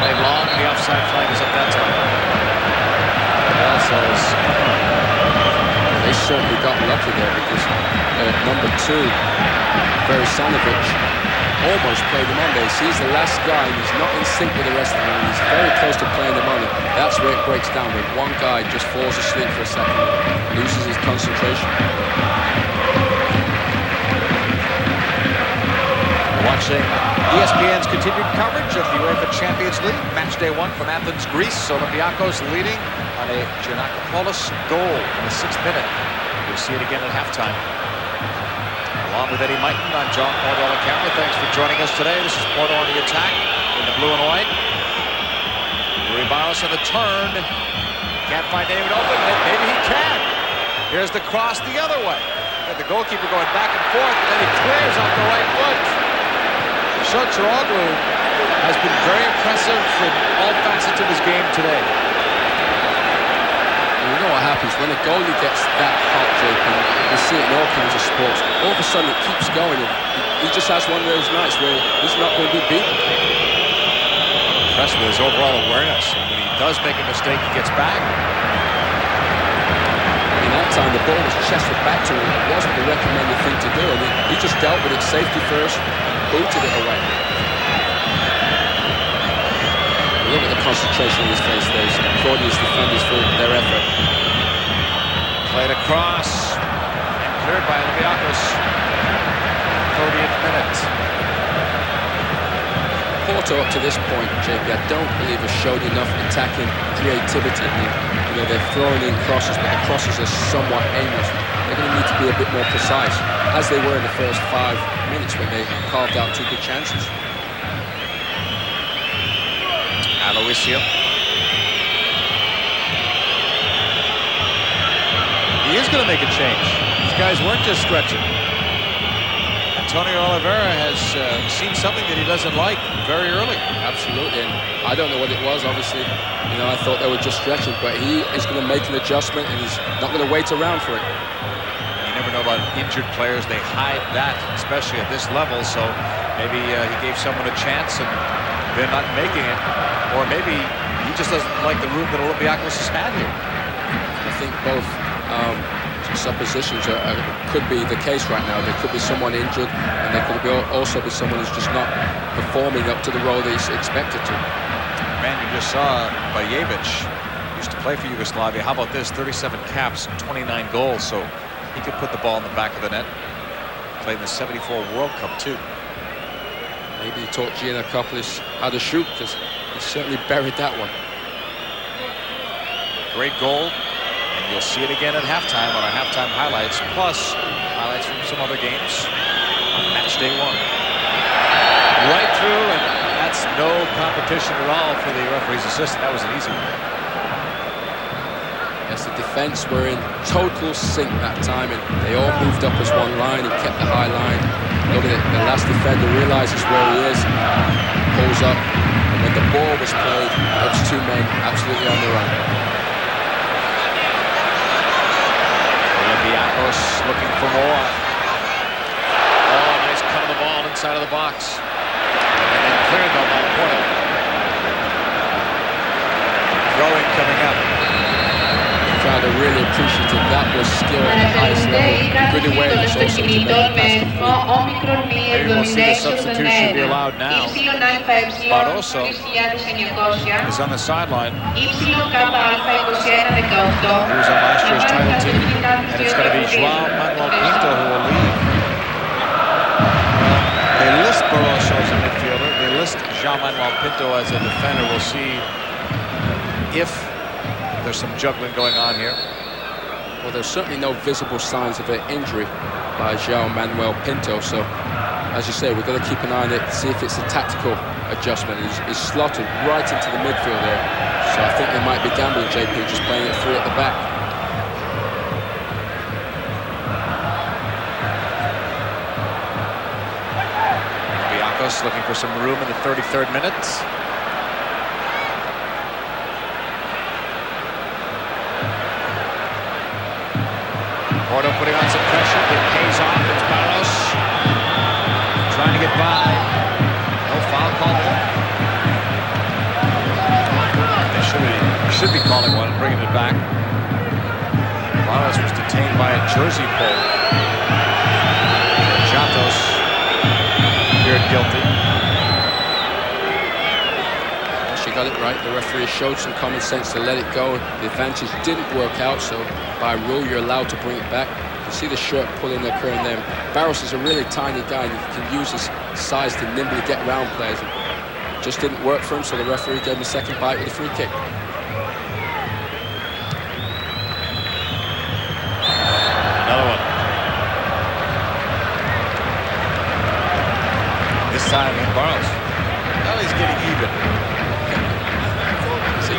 I: Played long, the offside flag is up that time. Bell says,
F: they certainly got lucky there because number 2, Verisanovic, almost played him on there. He's the last guy and he's not in sync with the rest of them. He's very close to playing him on it. That's where it breaks down when one guy just falls asleep for a second, loses his concentration.
I: Watching ESPN's continued coverage of the UEFA Champions League, match day 1 from Athens, Greece. Olympiacos leading on a Giannakopoulos goal in the 6th minute. We'll see it again at halftime. Along with Eddie Mighton, I'm John Porto on camera. Thanks for joining us today. This is Porto on the attack in the blue and white. Rui Barros on the turn. Can't find David open. Maybe he can. Here's the cross the other way. Got the goalkeeper going back and forth, and then he clears off the right foot. Jwasc has been very impressive from all facets of his game today.
F: You know what happens when a goalie gets that hot, JP? We see it in all kinds of sports. All of a sudden it keeps going, and he just has one of those nights where he's not going to be beaten.
I: I'm impressed with his overall awareness. When he does make a mistake, he gets back.
F: In that time, the ball was chest were back to him, it wasn't the recommended thing to do, and he just dealt with it safety first, booted it away. Look at the concentration in his face there. He's applauding his defenders for their effort.
I: Played across and cleared by Olympiacos. 30th minute.
F: Porto up to this point, JP, I don't believe have showed enough attacking creativity. You know, they're throwing in crosses, but the crosses are somewhat aimless. They're going to need to be a bit more precise, as they were in the first 5 minutes when they carved out 2 good chances.
I: Aloisio. He is going to make a change. These guys weren't just stretching. Antonio Oliveira has seen something that he doesn't like very early.
F: Absolutely, and I don't know what it was, obviously. You know, I thought they were just stretching, but he is going to make an adjustment, and he's not going to wait around for it.
I: You never know about injured players. They hide that, especially at this level, so maybe he gave someone a chance, and they're not making it. Or maybe he just doesn't like the room that Olympiacos has had here.
F: I think both suppositions could be the case right now. There could be someone injured, and there could also be someone who's just not performing up to the role that he's expected to.
I: Man, you just saw Bajevic, used to play for Yugoslavia. How about this? 37 caps, 29 goals, so he could put the ball in the back of the net. Played in the '74 World Cup, too.
F: Maybe he taught Giannakopoulos how to shoot, because he certainly buried that one.
I: Great goal. And you'll see it again at halftime on our halftime highlights, plus highlights from some other games on match day 1. Right through, and that's no competition at all for the referee's assistant. That was an easy one.
F: Yes, the defense were in total sync that time, and they all moved up as one line and kept the high line. Look at it, the last defender realizes where he is, pulls up, and when the ball was played, those 2 men absolutely on the run.
I: Olympiacos looking for more. Oh, nice cut of the ball inside of the box. And then cleared though by Porto. Throwing coming up.
F: The crowd are really appreciative. That was skill at the highest level. Good awareness also to make the pass complete.
I: Maybe we'll see the substitution be allowed now. Barroso is on the sideline. He was on last year's title team, and it's going to be Jwasc92Futbol Pinto who will leave. They list Barroso as a midfielder. They list Jwasc92Futbol Pinto as a defender. We'll see if there's some juggling going on here.
F: Well, there's certainly no visible signs of an injury by Jwasc92Futbol Pinto, so as you say, we've got to keep an eye on it, see if it's a tactical adjustment. He's slotted right into the midfield there, so I think they might be gambling, JP, just playing it through at the back.
I: Olympiacos looking for some room in the 33rd minute. Porto putting on some pressure. It pays off. It's Barros trying to get by. No foul call there. They should be calling one and bringing it back. Barros was detained by a jersey pull. Chatos appeared guilty.
F: She got it right. The referee showed some common sense to let it go. The advantage didn't work out, so by rule you're allowed to bring it back. You see the shirt pulling occurring there. Barros is a really tiny guy, and he can use his size to nimbly get around players. It just didn't work for him, so the referee gave him a second bite with a free kick.
I: Another one. This time in Barros. Now he's getting even.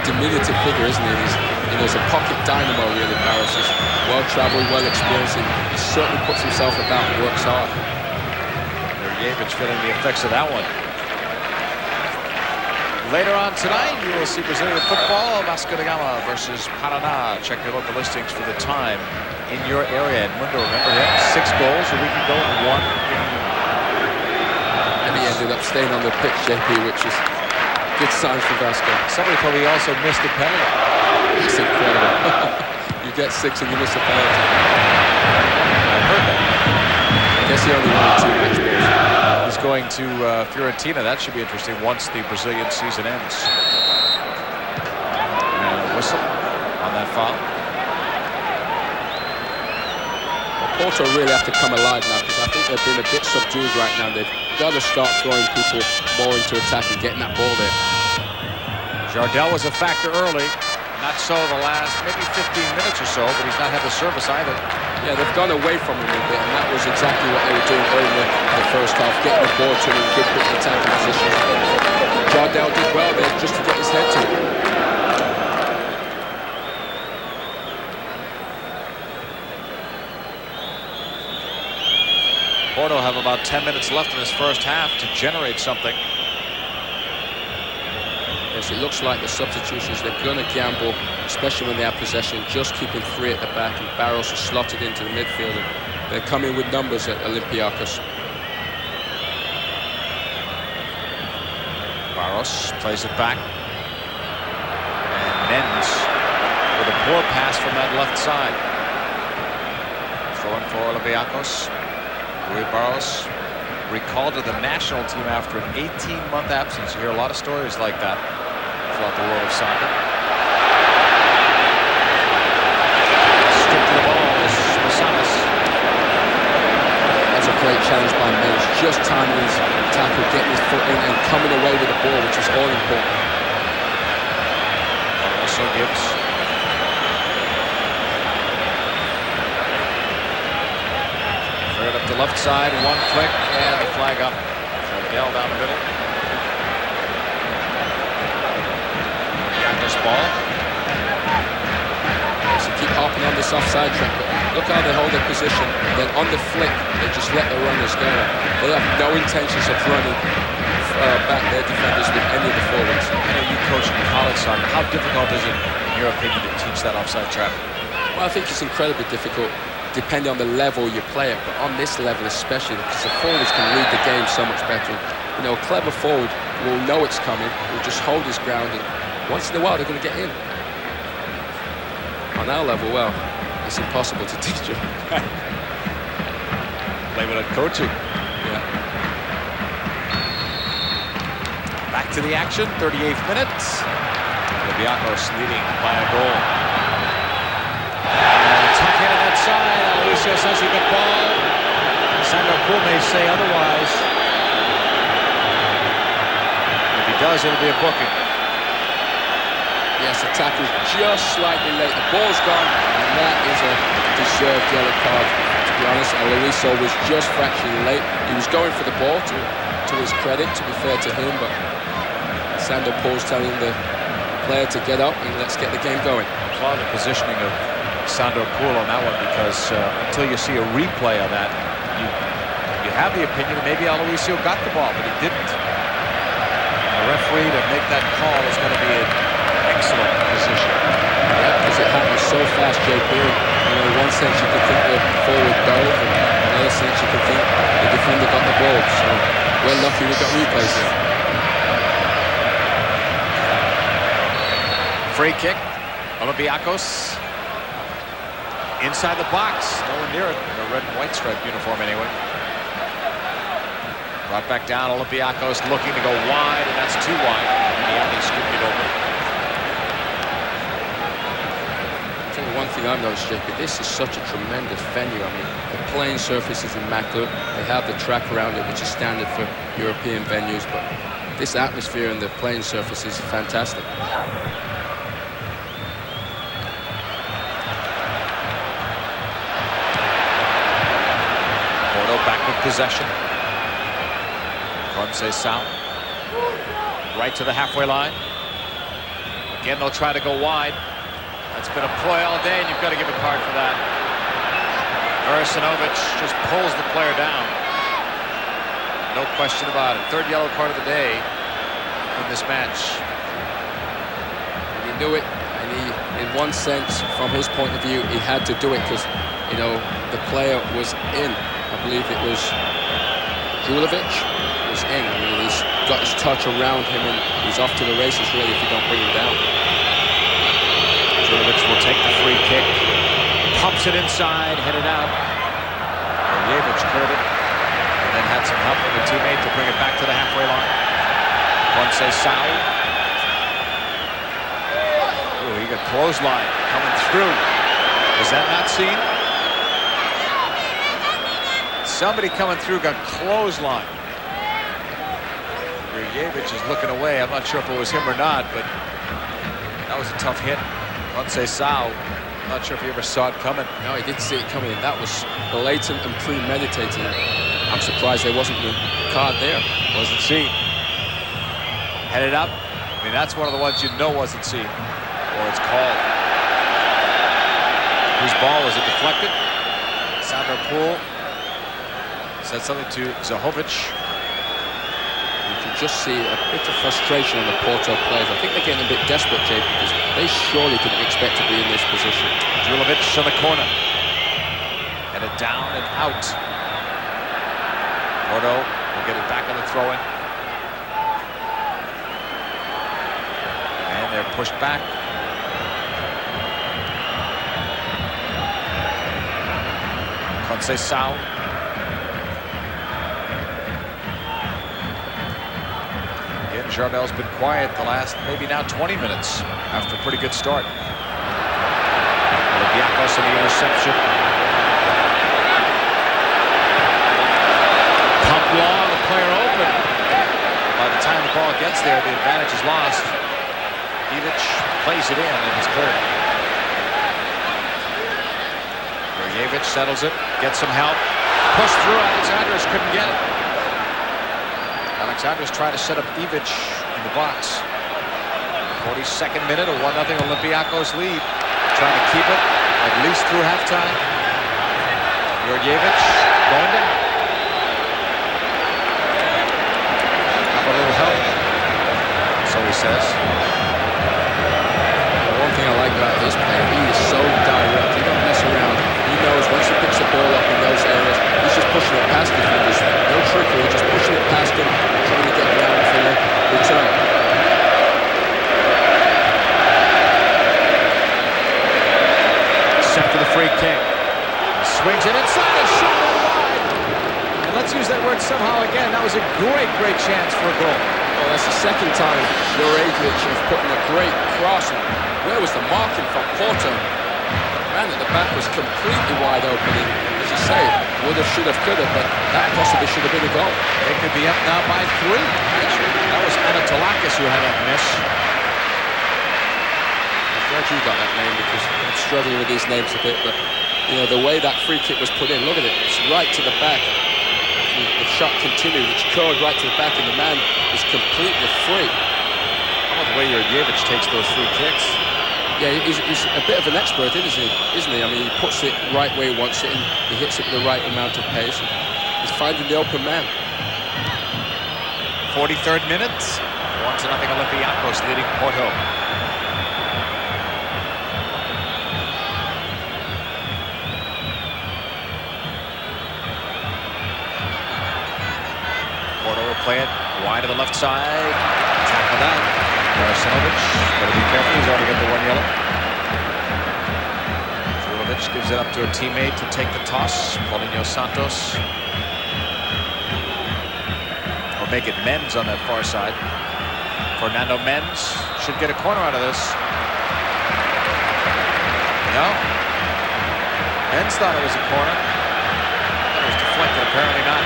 F: Diminutive figure, isn't he? He's a pocket dynamo, really. Barros is well-traveled, well-experienced, and he certainly puts himself about and works hard.
I: Bajevic feeling the effects of that one. Later on tonight, you will see Brazilian football, Vasco da Gama versus Paraná. Check your local listings for the time in your area. Edmundo, remember him? 6 goals a week ago in 1 game.
F: And he ended up staying on the pitch, JP, which is good signs for Vasco.
I: Somebody probably also missed a penalty.
F: It's incredible. You get 6 and you miss a penalty. Messi only won 2 match balls.
I: He's going to Fiorentina. That should be interesting once the Brazilian season ends. And a whistle on that foul.
F: Porto really have to come alive now, because I think they've been a bit subdued right now. They've got to start throwing people more into attack and getting that ball there.
I: Jardel was a factor early. Not so the last maybe 15 minutes or so, but he's not had the service either.
F: Yeah, they've gone away from him a bit, and that was exactly what they were doing earlier in the first half, getting the ball to him in good attacking position. Jardel did well there just to get his head to it.
I: Porto have about 10 minutes left in this first half to generate something.
F: Yes, it looks like the substitutions, they're going to gamble, especially when they have possession, just keeping 3 at the back, and Barros is slotted into the midfield. And they're coming with numbers at Olympiacos.
I: Barros plays it back. And Nens with a poor pass from that left side. Throwing for Olympiacos. Rui Barros recalled to the national team after an 18-month absence. You hear a lot of stories like that throughout the world of soccer. Stick to the ball is Masanas.
F: That's a great challenge by Mendes. Just timing his tackle, getting his foot in and coming away with the ball, which is all important.
I: Also Gibbs. Third up the left side, one flick, and the flag up. Jardel down the middle. This ball.
F: So keep harping on this offside trap, but look how they hold their position. Then on the flick, they just let the runners go. They have no intentions of running back their defenders with any of the forwards.
I: I know you coach in college soccer. How difficult is it, in your opinion, to teach that offside trap?
F: Well, I think it's incredibly difficult, depending on the level you play at. But on this level especially, because the forwards can read the game so much better. You know, a clever forward will know it's coming, will just hold his ground, and once in a while they're going to get in. On our level, well, it's impossible to teach them.
I: Blame it on coaching.
F: Yeah.
I: Back to the action, 38th minute. Olympiacos leading by a goal. Tuck in on that side. Aloysius says he got ball. Sandro Pool may say otherwise. If he does, it'll be a booking.
F: Yes, the tackle's just slightly late. The ball's gone, and that is a deserved yellow card. To be honest, Aloysius was just fractionally late. He was going for the ball, to his credit, to be fair to him, but Sandro Pool's telling the player to get up and let's get the game going.
I: I saw the positioning of Sandro Pool on that one, because until you see a replay of that, you have the opinion that maybe Aloysius got the ball, but he didn't. And the referee to make that call is going to be an excellent decision.
F: Yeah, because it happens so fast, JP. You know, in one sense you could think the forward dove, and in another sense you could think the defender got the ball. So we're lucky we got replays here.
I: Free kick, Olympiacos. Inside the box, nowhere near it, in a red and white striped uniform anyway. Brought back down, Olympiacos looking to go wide, and that's too wide. And the alley scooped it over.
F: I'll tell you one thing I've noticed, JP, this is such a tremendous venue. I mean, the playing surface is immaculate. They have the track around it, which is standard for European venues, but this atmosphere and the playing surface is fantastic.
I: Back with possession. Conceição. Right to the halfway line. Again, they'll try to go wide. That's been a ploy all day, and you've got to give a card for that. Versanovic just pulls the player down. No question about it. Third yellow card of the day in this match.
F: He knew it, and he, in one sense, from his point of view, he had to do it because, you know, the player was in. I believe it was Jwasc was in. I mean, he's got his touch around him, and he's off to the races, really, if you don't bring him down.
I: Jwasc will take the free kick. Pumps it inside, headed out. Jwasc cleared it. and had some help from a teammate to bring it back to the halfway line. Conceição. Oh, he got clothesline coming through. Was that not seen? Somebody coming through got clothesline. Jwasc is looking away. I'm not sure if it was him or not, but that was a tough hit. Conceição. Not sure if he ever saw it coming.
F: No, he didn't see it coming. That was blatant and premeditated. I'm surprised there wasn't a card there.
I: Wasn't seen. Headed up. I mean, that's one of the ones you know wasn't seen, or it's called. Whose ball was it? Deflected. Sander Poole said something to Zahovic.
F: You can just see a bit of frustration on the Porto players. I think they're getting a bit desperate, Jay, because they surely didn't expect to be in this position.
I: Jwasc on the corner. Headed down and out. Porto will get it back on the throw-in. And they're pushed back. Conceição. Again, Jardel's been quiet the last maybe now 20 minutes after a pretty good start. Olympiacos in the interception. Pump long, the player open. By the time the ball gets there, the advantage is lost. Jwasc plays it in and it's cleared. Jwasc settles it, gets some help. Pushed through, Alexandros couldn't get it. Alexandros tried to set up Jwasc in the box. 42nd minute, a 1-0 Olympiacos lead. Trying to keep it at least through halftime. Jwasc going down. Have a little help, so he says.
F: One thing I like about this player, he is so direct. He don't mess around. He knows once he picks the ball up in those areas, he's just pushing it past defenders. No trickery, just pushing it past them, trying to get around for the return.
I: Set for the free kick. Swings it inside and shot it wide. And let's use that word somehow again. That was a great, great chance for a goal.
F: Well, that's the second time Jwasc has put in a great cross. Where was the marking from Porto? The man at the back was completely wide open. And, as you say, would have, should have, could have, but that possibly should have been a goal.
I: They could be up now by 3. That was Olympiacos who had that miss.
F: I'm glad you got that name because I'm struggling with these names a bit. But you know the way that free kick was put in. Look at it. It's right to the back. The shot continues. It's curled right to the back, and the man is completely free.
I: How about the way Jwasc takes those free kicks?
F: Yeah, he's a bit of an expert, isn't he? I mean, he puts it right where he wants it, and he hits it with the right amount of pace. He's finding the open man.
I: 43rd minute. 1-0 Olympiacos leading Porto. Porto will play it wide to the left side. Tackle that. Jwasc, better be careful. He's already got the 1 yellow. Jwasc gives it up to a teammate to take the toss. Paulinho Santos. Or make it Menz on that far side. Fernando Menz should get a corner out of this. No. Menz thought it was a corner. It was deflected, apparently not.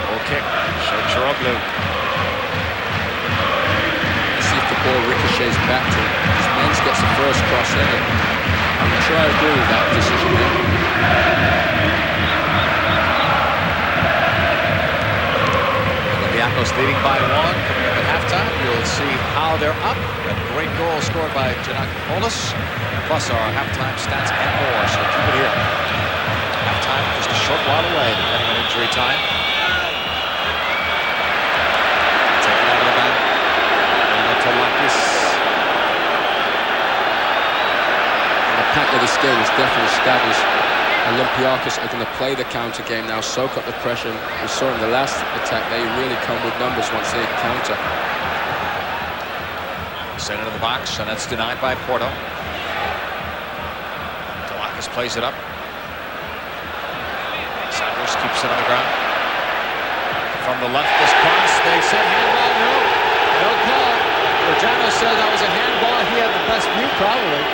I: Goal kick. Shoroglu.
F: Ball ricochets back to him. Menz gets the first cross in it. I'm not sure I agree with that decision there.
I: Olympiacos leading by 1 coming up at halftime. You'll see how they're up. A great goal scored by Giannakopoulos. Plus our halftime stats and more. So keep it here. Halftime just a short while away, depending on injury time. Taken out of the back.
F: The pack of this game is definitely established. Olympiacos are going to play the counter game now, soak up the pressure. We saw in the last attack they really come with numbers once they counter.
I: Sent into the box, and that's denied by Porto. Olympiacos plays it up. Sanders keeps it on the ground. From the left, this cross, they said handball, no call. Rojano said that was a handball. He had the best view, probably.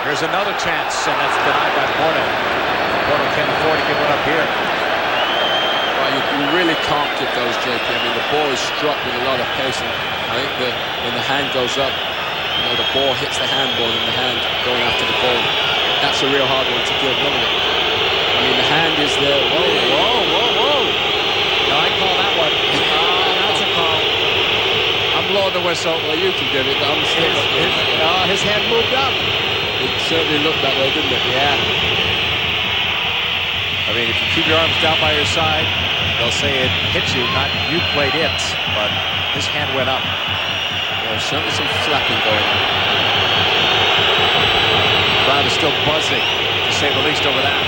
I: Here's another chance, and that's denied by Porto. Porto can't afford to give one up here.
F: Well, you really can't give those, JP. I mean, the ball is struck with a lot of pace, and I think when the hand goes up, the ball hits the hand more than the hand going after the ball. That's a real hard one to give, isn't it? I mean, the hand is there.
I: Whoa. No, I call that one. That's a call. I'm blowing the whistle.
F: Well, you can give it. I'm still
I: his hand moved up.
F: It certainly looked that way, didn't it?
I: Yeah. I mean, if you keep your arms down by your side, they'll say it hit you, not you played it. But his hand went up.
F: There's certainly some flapping going on.
I: The crowd is still buzzing, to say the least, over that.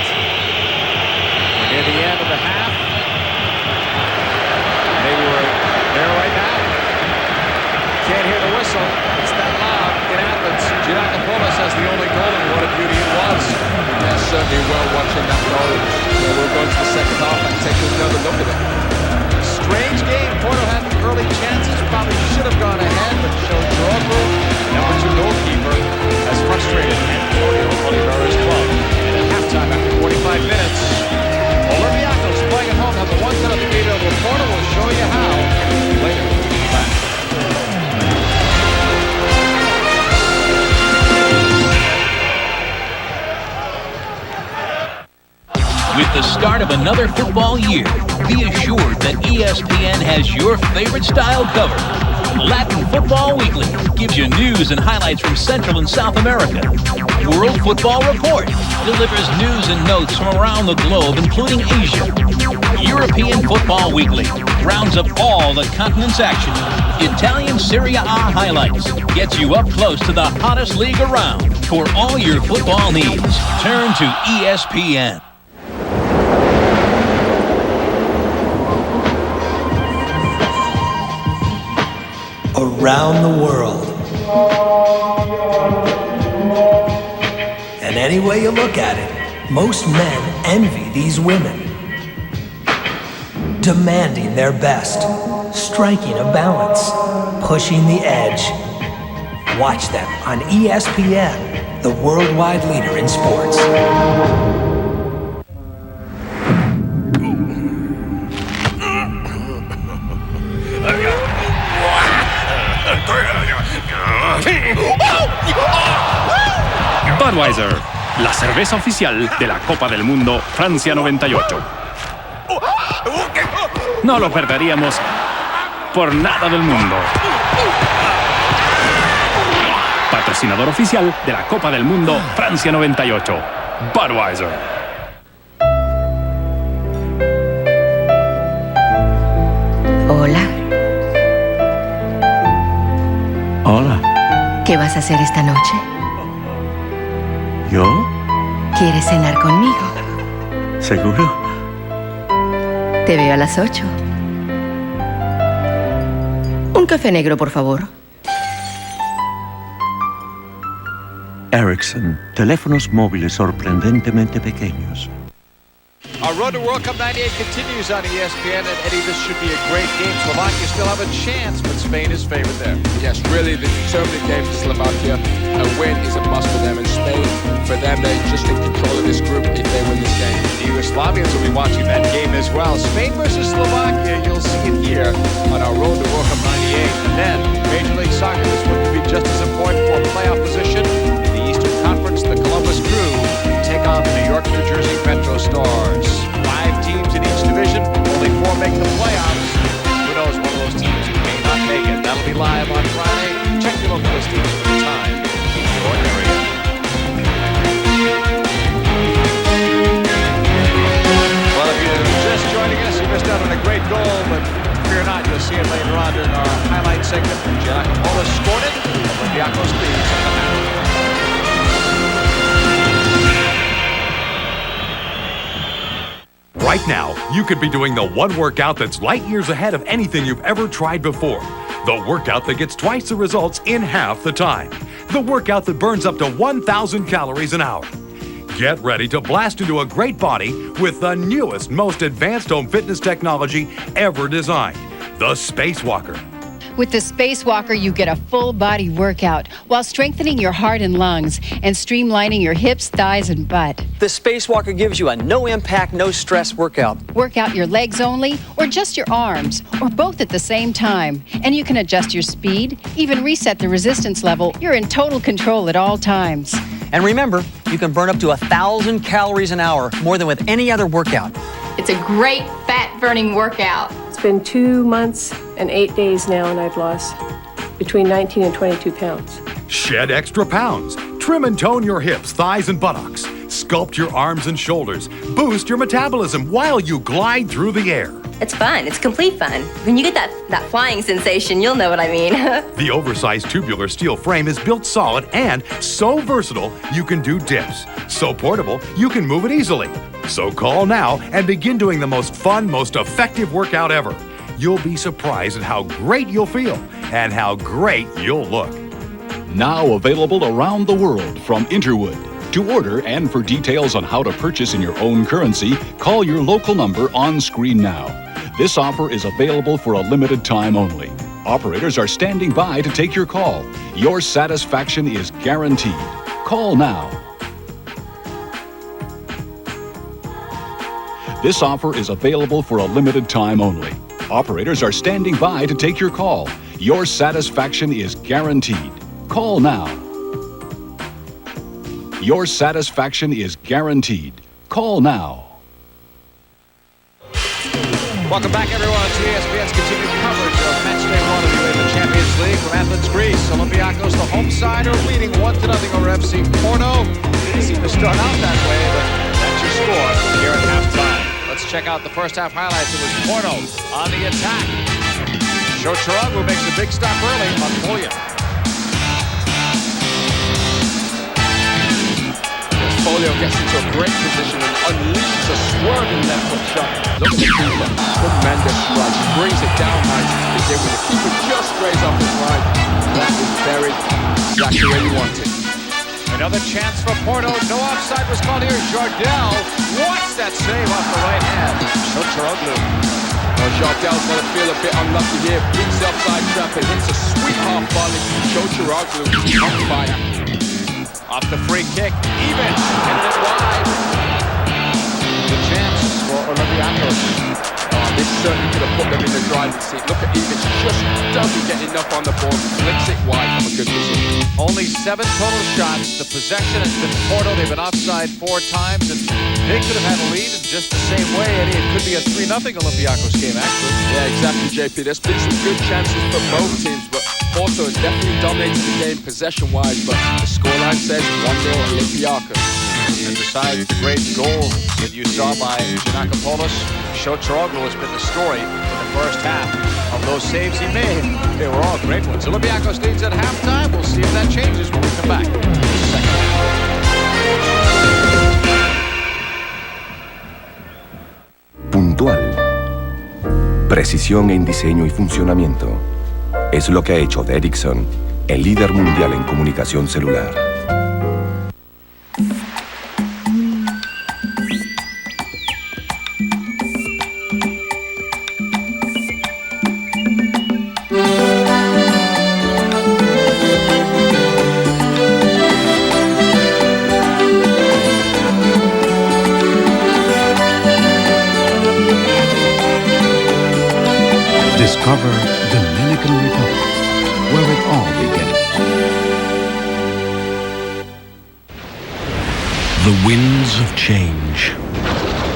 I: We're near the end of the half. Maybe we're there right now. Can't hear the whistle. It's that loud in Athens. Jwasc says the only goal, and what a beauty it was.
F: Yeah, certainly well watching that goal. We'll go to the second half and take another look at it.
I: Strange game. Porto had early chances. Probably should have gone ahead, but showed Jwasc, number 2 goalkeeper, has frustrated Antonio Oliveira's club. And at halftime, after 45 minutes, Olympiacos playing at home have the one penalty lead over Porto. Will show you how later. Back.
J: With the start of another football year, be assured that ESPN has your favorite style covered. Latin Football Weekly gives you news and highlights from Central and South America. World Football Report delivers news and notes from around the globe, including Asia. European Football Weekly rounds up all the continent's action. Italian Serie A highlights gets you up close to the hottest league around. For all your football needs, turn to ESPN.
K: Around the world. And any way you look at it, most men envy these women. Demanding their best, striking a balance, pushing the edge. Watch them on ESPN, the worldwide leader in sports.
L: Budweiser, la cerveza oficial de la Copa del Mundo Francia 98. No lo perderíamos por nada del mundo. Patrocinador oficial de la Copa del Mundo Francia 98. Budweiser.
M: Hola.
N: Hola.
M: ¿Qué vas a hacer esta noche?
N: ¿Yo?
M: ¿Quieres cenar conmigo?
N: ¿Seguro?
M: Te veo a las 8. Un café negro, por favor.
N: Ericsson, teléfonos móviles sorprendentemente pequeños.
I: Our road to World Cup 98 continues on ESPN, and Eddie, this should be a great game. Slovakia still have a chance, but Spain is favored there.
F: Yes, really, the determined game for Slovakia. A win is a must for them, and Spain, for them, they're just in control of this group if they win this game.
I: The Yugoslavians will be watching that game as well. Spain versus Slovakia, you'll see it here on our road to World Cup 98. And then, Major League Soccer, this would be just as important for playoff position. In the Eastern Conference, the Columbus Crew take on the New York, New Jersey Metro Stars. 5 teams in each division, only 4 make the playoffs. Who knows, one of those teams may not make it. That'll be live on Friday. Check your local listings for the time in your area. Well, if you're just joining us, you missed out on a great goal, but fear not, you'll see it later on during our highlight segment. Jwasc scored it, Olympiacos leads on the half.
B: Right now, you could be doing the one workout that's light years ahead of anything you've ever tried before. The workout that gets twice the results in half the time. The workout that burns up to 1,000 calories an hour.
O: Get ready to blast into a great body with the newest, most advanced home fitness technology ever designed, the Spacewalker.
P: With the Spacewalker, you get a full-body workout while strengthening your heart and lungs and streamlining your hips, thighs, and butt.
Q: The Spacewalker gives you a no-impact, no-stress workout.
P: Work out your legs only, or just your arms, or both at the same time. And you can adjust your speed, even reset the resistance level. You're in total control at all times.
Q: And remember, you can burn up to 1,000 calories an hour, more than with any other workout.
R: It's a great fat-burning workout.
S: It's been 2 months and 8 days now, and I've lost between 19 and 22 pounds.
O: Shed extra pounds. Trim and tone your hips, thighs, and buttocks. Sculpt your arms and shoulders. Boost your metabolism while you glide through the air.
T: It's fun. It's complete fun. When you get that flying sensation, you'll know what I mean.
O: The oversized tubular steel frame is built solid and so versatile you can do dips. So portable, you can move it easily. So call now and begin doing the most fun, most effective workout ever. You'll be surprised at how great you'll feel and how great you'll look.
L: Now available around the world from Interwood. To order and for details on how to purchase in your own currency, call your local number on screen now. This offer is available for a limited time only. Operators are standing by to take your call. Your satisfaction is guaranteed. Call now. This offer is available for a limited time only. Operators are standing by to take your call. Your satisfaction is guaranteed. Call now. Your satisfaction is guaranteed. Call now.
I: Welcome back, everyone, to ESPN's continued coverage of Matchday 1 of the UEFA Champions League from Athens, Greece. Olympiacos, the home side, are leading 1-0 over FC Porto. Didn't seem to start out that way, but that's your score here at halftime. Let's check out the first half highlights. It was Porto on the attack. Jwasc makes a big stop early on Folio.
F: Folio gets into a great position and unleashes a swerving left foot shot. Look at the keeper. Tremendous strike. He brings it down nice. With the keeper just strays off his line. That was buried exactly where you want it.
I: Another chance for Porto. No offside was called here. Jardel. What's that save off the right hand? Jwasc.
F: Well, Jardel's going to feel a bit unlucky here. Beats the offside trap and hits a sweet half volley. Jwasc on fire.
I: Off the free kick, even, and it wide. The chance for Olympiacos.
F: This certainly could have put them in the driving seat. Look at Ivic, just doesn't get enough on the ball. Flicks it wide from a good position.
I: Only 7 total shots. The possession has been Porto. They've been offside 4 times, and they could have had a lead in just the same way. Eddie, it could be a 3-0 Olympiacos game, actually.
F: Yeah, exactly, JP. There's been some good chances for both teams, but Porto has definitely dominated the game possession-wise, but the scoreline says 1-0 Olympiacos.
I: And besides the great goal that you saw by Giannakopoulos, Jwasc has been the story in the first half. Of those saves he made, they were all great ones. Olympiacos leads at halftime. We'll see if that changes when we come back. Second half.
G: Puntual. Precisión en diseño y funcionamiento. Es lo que ha hecho de Ericsson el líder mundial en comunicación celular.
U: Discover Dominican Republic, where it all began.
V: The winds of change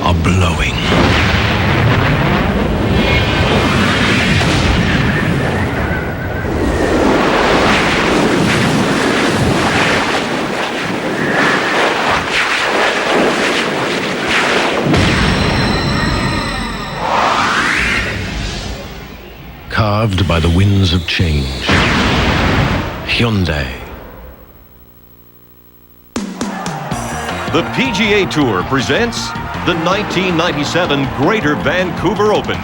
V: are blowing. Carved by the winds of change. Hyundai.
H: The PGA Tour presents the 1997 Greater Vancouver Open.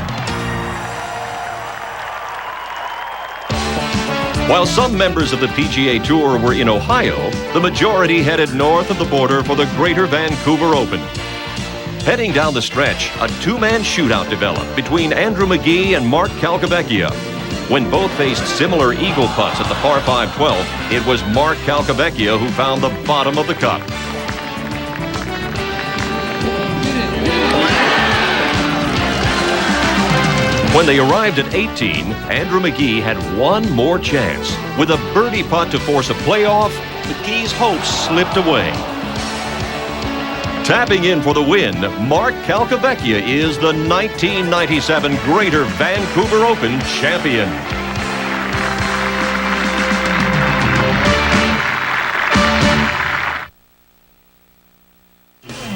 H: While some members of the PGA Tour were in Ohio, the majority headed north of the border for the Greater Vancouver Open. Heading down the stretch, a two-man shootout developed between Andrew McGee and Mark Calcavecchia. When both faced similar eagle putts at the par 5 12, it was Mark Calcavecchia who found the bottom of the cup. When they arrived at 18, Andrew McGee had one more chance. With a birdie putt to force a playoff, McGee's hopes slipped away. Tapping in for the win, Mark Calcavecchia is the 1997 Greater Vancouver Open champion.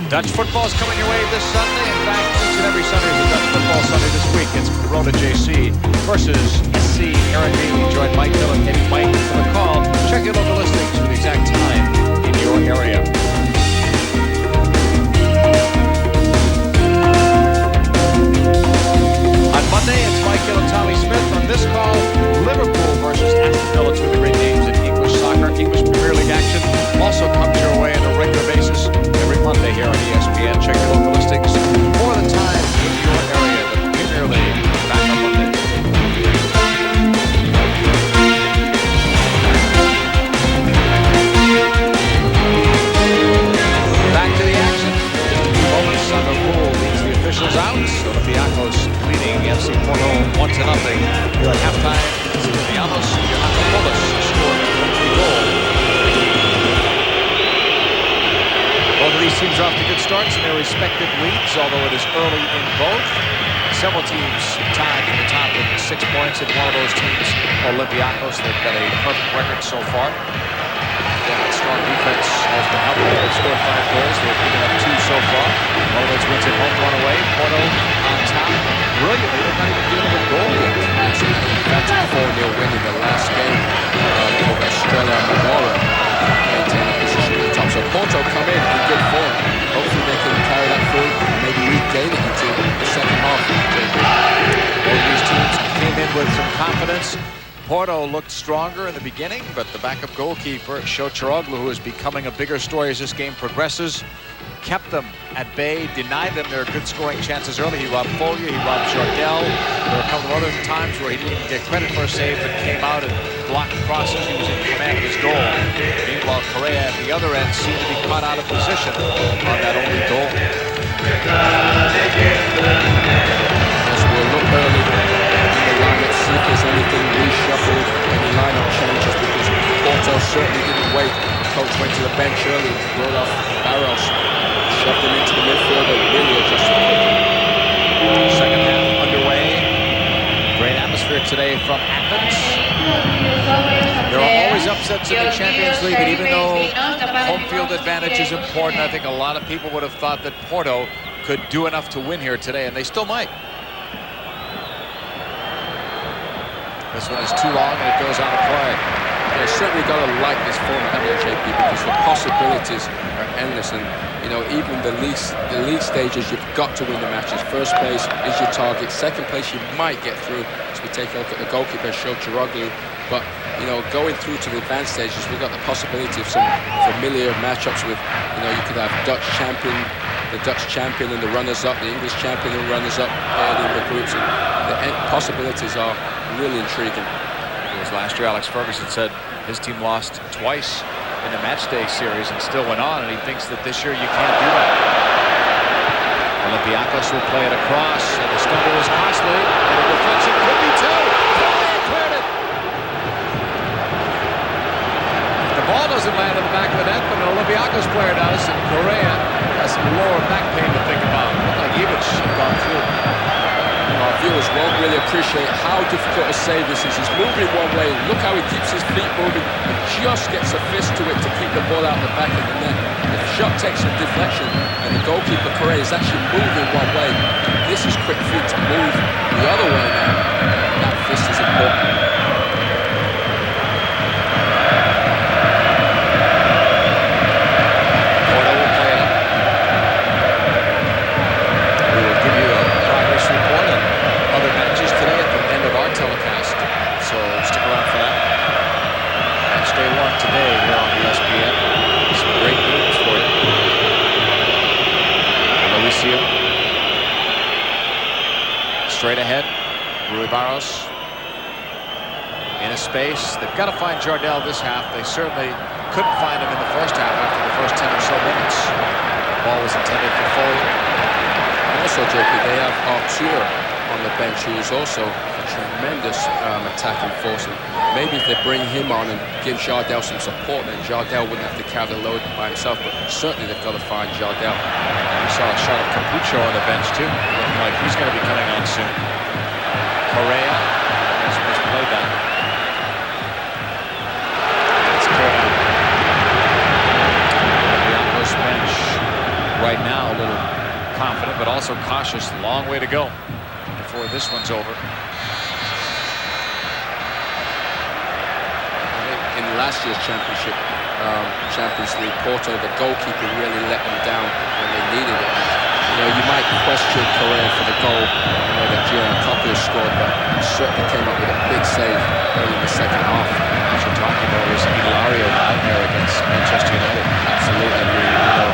I: Dutch football is coming your way this Sunday. In fact, each and every Sunday is a Dutch football Sunday this week. It's Corona JC versus SC Eredivisie. Join Mike Hill and Eddie Mike for the call. Check your local listings for the exact time in your area. On Monday, it's Mike Hill and Tommy Smith. On this call, Liverpool versus Aston Villa, two of the great games in English soccer. English Premier League action also comes your way on a regular basis every Monday here on ESPN. Check your local listings for the time in your area. The Premier League back on Monday. Back to the action. Bonus on the pool leads the officials out. Olympiacos leading FC Porto 1-0 here at halftime. Olympiacos scored the goal. Both of these teams are off to good starts in their respective leagues, although it is early in both. Several teams tied in the top with 6 points in one of those teams, Olympiacos. They've got a perfect record so far. Yeah, that strong defense has been helping. They've scored 5 goals. They've given up 2 so far. One of those wins at home, 1 away. Porto on top. Brilliantly, they've not even given up a goal yet.
F: That's a 4-0 win in the last game over Estrella Menora. Maintaining position at the top. So Porto come in good form. Hopefully they can carry that through and maybe regain it into the second half.
I: Both of these teams came in with some confidence. Porto looked stronger in the beginning, but the backup goalkeeper, Shochiroglu, who is becoming a bigger story as this game progresses, kept them at bay, denied them their good scoring chances early. He robbed Foglia, he robbed Jardel. There were a couple of other times where he didn't even get credit for a save, but came out and blocked crosses. He was in command of his goal. Meanwhile, Correa at the other end seemed to be caught out of position on that only goal.
F: Yes, we'll look early in the lineup, see if there's anything reshuffled, any lineup changes, because Porto certainly didn't wait. The coach went to the bench early, brought off Barros, shoved him into the midfield and really adjusted quickly.
I: Second half underway. Great atmosphere today from Athens. There are always upsets in the Champions League, and even though home field advantage is important, I think a lot of people would have thought that Porto could do enough to win here today, and they still might. This one is too long, and it goes on a play.
F: They've certainly got to like this format, haven't they, JP, because the possibilities are endless, and you know, even the league stages, you've got to win the matches. First place is your target. Second place, you might get through. As we take a look at the goalkeeper, Shochiroglu, but you know, going through to the advanced stages, we've got the possibility of some familiar matchups with, you know, you could have the Dutch champion and the runners-up, the English champion and the runners-up in the groups. And the possibilities are really intriguing.
I: Last year, Alex Ferguson said his team lost twice in the matchday series and still went on, and he thinks that this year you can't do that. Olympiacos will play it across, and the stumble was costly, and the deflection could be two. Correa cleared it. The ball doesn't land in the back of the net, but an Olympiacos player does, and Correa has some lower back pain to think about. Looked like Ivic had gone through.
F: Our viewers won't really appreciate how difficult a save this is. He's moving one way. Look how he keeps his feet moving and just gets a fist to it to keep the ball out the back of the net. The shot takes some deflection, and the goalkeeper Correa is actually moving one way. This is quick feet to move the other way now. That fist is important.
I: Telecast, so stick around for that. Garcia. Straight ahead, Rui Barros. In a space, they've got to find Jardel this half. They certainly couldn't find him in the first half after the first 10 or so minutes. The ball was intended for Foley.
F: Also, JP, they have Artur on the bench, who is also a tremendous attacking force. And maybe if they bring him on and give Jardel some support, then Jardel wouldn't have to carry the load by himself. But certainly they've got to find Jardel.
I: We saw a shot of Capucho on the bench too. Looking like he's going to be coming on soon. Correa has misplayed that. It's cleared out. Olympiacos bench right now a little confident, but also cautious. Long way to go before this one's over.
F: In last year's championship, Champions League, Porto, the goalkeeper really let them down when they needed it. You know, you might question Correa for the goal, you know, that Giancarlo scored, but he certainly came up with a big save early in the second half.
I: What you're talking about is Ilario out there against Manchester United.
F: Absolutely. I mean, you know,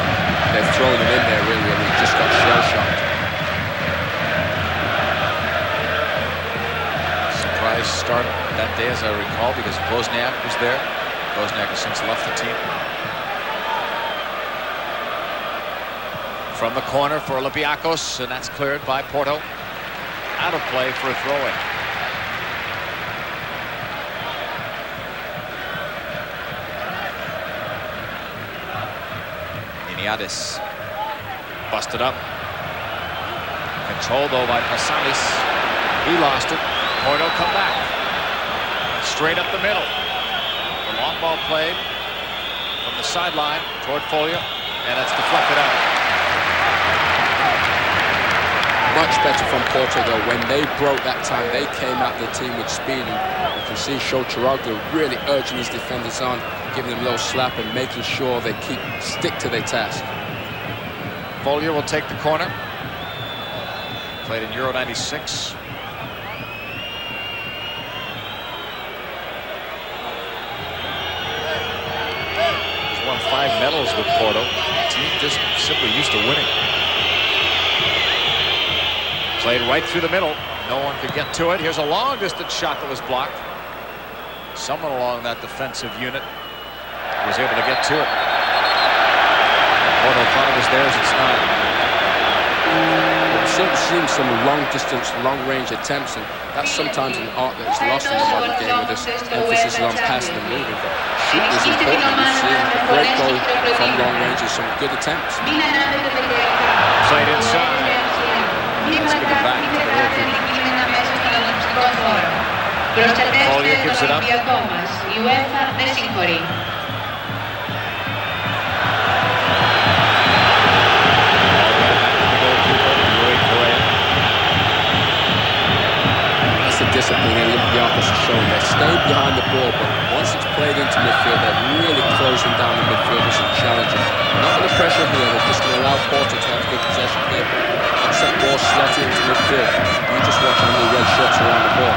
F: they've thrown him in there really, and he just got shell-shocked.
I: Surprise start that day, as I recall, because Wozniak was there. Wozniak has since left the team. From the corner for Olympiacos, and that's cleared by Porto. Out of play for a throw-in. Iniades. Busted up. Controlled though by Pasalis. He lost it. Porto come back. Straight up the middle. The long ball played from the sideline toward Foley, and that's deflected out.
F: Much better from Porto though. When they broke that time, they came at the team with speed, and you can see Shochiroglu really urging his defenders on, giving them a little slap and making sure they stick to their task.
I: Foley will take the corner. Played in Euro 96. He's won 5 medals with Porto. The team just simply used to winning. Played right through the middle. No one could get to it. Here's a long distance shot that was blocked. Someone along that defensive unit was able to get to it. Porto thought it was theirs. It's not.
F: We've certainly seen some long distance, long range attempts, and that's sometimes an art that is lost in the modern game with this emphasis on passing and moving. But shooting is important. We've seen a great goal from long range and some good attempts.
I: Played inside. Let's give it back to the goalkeeper. Foley gives it up.
F: Discipline Olympiacos has shown. They're staying behind the ball, but once it's played into midfield, they're really closing down the midfielders and challenging. Not under pressure here, they're just going to allow Porto to have good possession here. Once that ball slotted into midfield, you just watch how many red shirts are on the ball.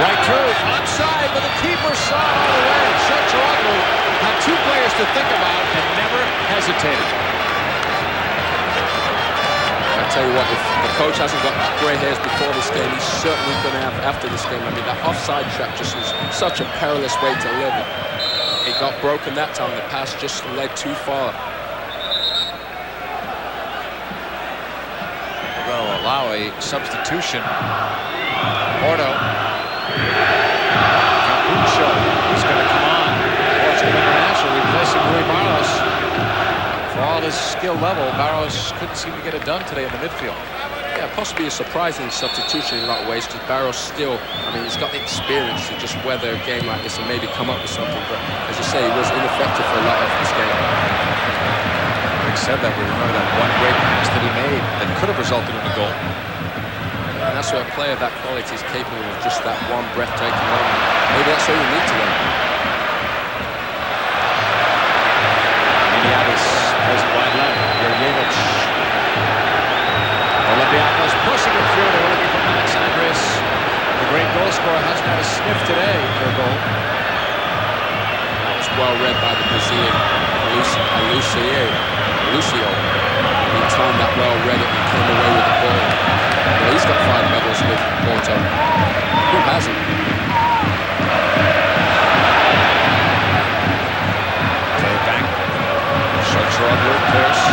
I: Right through, onside, but the keeper saw it all the way. Shochiroglu had 2 players to think about and never hesitated.
F: I tell you what, if the coach hasn't got grey hairs before this game, he's certainly going to have after this game. I mean, that offside trap just was such a perilous way to live. It got broken that time. The pass just led too far.
I: We're going to allow a substitution. Porto. Capucho is going to come on. Portugal International replacing Rui Barros. For all his skill level, Barros couldn't seem to get it done today in the midfield.
F: Yeah, possibly a surprising substitution in a lot of ways, because Barros still, I mean, he's got the experience to just weather a game like this and maybe come up with something. But as you say, he was ineffective for a lot of this game.
I: Having said that, we remember that one great pass that he made that could have resulted in a goal.
F: And that's where a player of that quality is capable of just that one breathtaking moment. Maybe that's all you need to learn.
I: Iniades plays it wide left. Jurjevic. Olympiacos pushing it through. They're looking for Max Andres. The great goal scorer hasn't had a sniff today for a goal.
F: That was well read by the Brazilian Alucier. Lucio, he timed that well, read it, and came away with the ball. Well, he's got 5 medals with Porto. Who hasn't?
I: Okay, back. Shotron Pierce.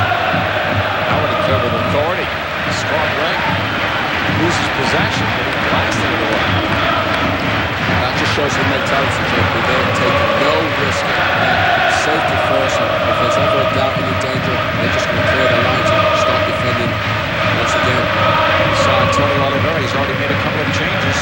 I: Now when he cleared with authority. Strong right. Loses possession, but he blasted it away.
F: That just shows the mentality, JP. They're taking no risk. Safety first. If there's ever a doubt, any danger, they're just going to clear the lines and start defending once again.
I: So Tony Oliveira, he's already made a couple of changes.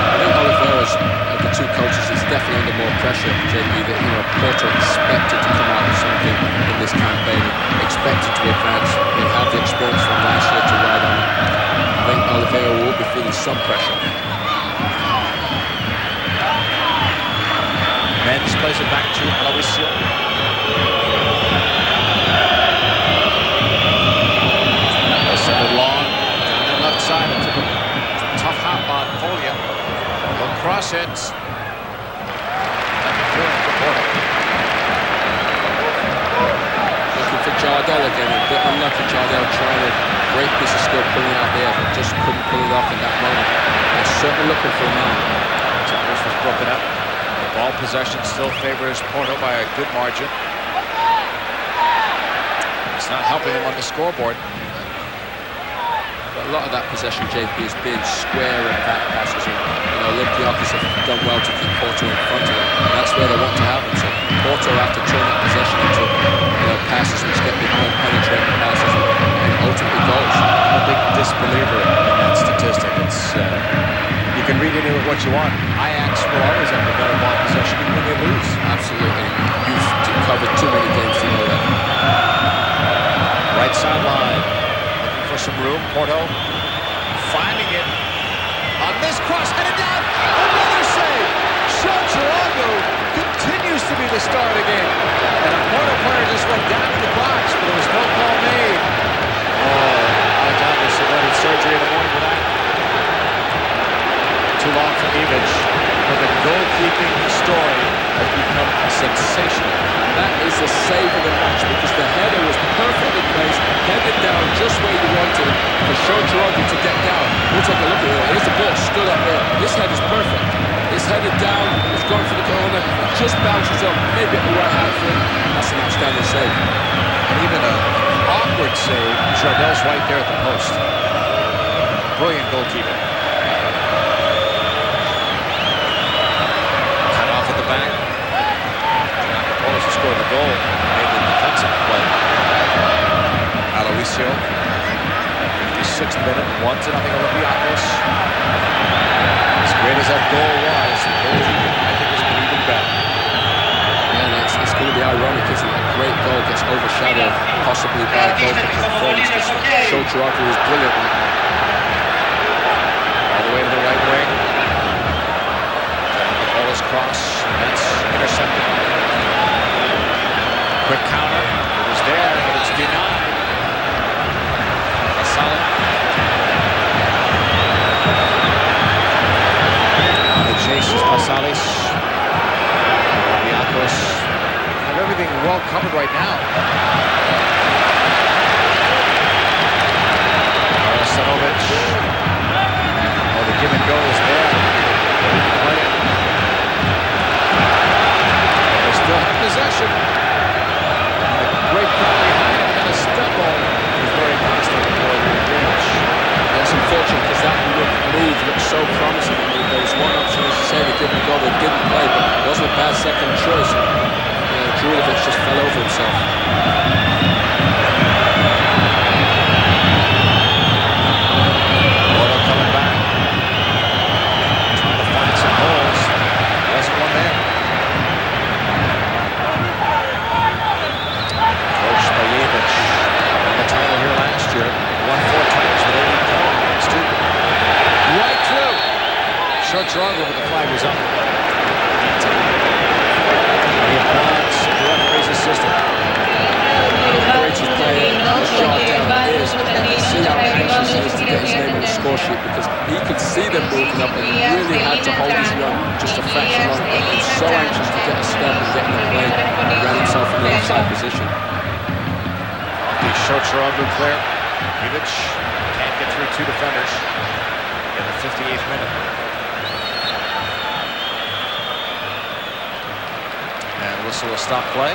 F: I think Oliveira's, of the two coaches, is definitely under more pressure, JP. That, you know, Porto expected to come out with something in this campaign, expected to advance. They have the experience from last year to ride on it. I think Oliveira will be feeling some pressure.
I: Menz plays it back to Aloisio. They send it long down the left side into the tough hop on Folia. One cross hits.
F: Looking for Jardel again. A bit unlucky. Jardel trying a great piece of skill pulling out there, but just couldn't pull it off in that moment. They're certainly looking for a man.
I: This was broken up. Ball possession still favors Porto by a good margin. It's not helping him on the scoreboard.
F: But a lot of that possession, JP, has been square and back passes. And, you know, Olympiacos have done well to keep Porto in front of them. And that's where they want to have them. So Porto have to turn that possession into, you know, passes which get behind, penetrating passes, and ultimately goals.
I: I'm a big disbeliever in that statistic. It's you can read into it what you want. Ajax will always have the better ball possession even when they lose.
F: Absolutely. You've covered too many games to know that.
I: Right sideline. Looking for some room. Porto finding it on this cross. Headed down. Another save. Shotron continues to be the star of the game. And a Porto player just went down in the box, but there was no call made. Oh, Alexander submitted surgery in the morning for that. Too long for Ivic, but the goalkeeping story has become sensational.
F: That is the save of the match because the header was perfectly placed, headed down just where you wanted it for Shotron to get down. We'll take a look at it. Here's the ball stood up there. This head is perfect. It's headed down, it's going for the corner, it just bounces up, maybe at the right hand foot. That's an outstanding save.
I: And even an awkward save, Jardel's right there at the post. Brilliant goalkeeping. Back. Olympiacos scored the goal, made the defensive play. Aloisio, 56th minute, 1-0 Olympiacos. As great as that goal was, the goalkeeping, I think, has been even better.
F: Yeah, it's going to be ironic, isn't it? A great goal gets overshadowed, possibly by a goalkeeper performance. Shotron is brilliant right now.
I: All the way to the right wing. Cross, and that's intercepted. Quick counter, it was there, but it's denied. Solid. The chase is Pasales. Olympiacos have everything well covered right now. Aristanovic. Oh, the give and go is there. Possession. A great crowd behind him, and a step ball is very constant for the bench.
F: That's unfortunate because that move looked so promising. I mean, there was one option, as you say, they didn't go, they didn't play, but it wasn't a bad second choice. Jwasc just fell over himself.
I: Porto coming back, trying to find some holes. There wasn't one there. Won the title here last year. Won 4 titles with 80 points, too. Right through. Shotron with the flag was up. He applauds the referee's assistant.
F: offside position.
I: The Shocharoglu clear. Jwasc can't get through two defenders in the 58th minute. And whistle will stop play.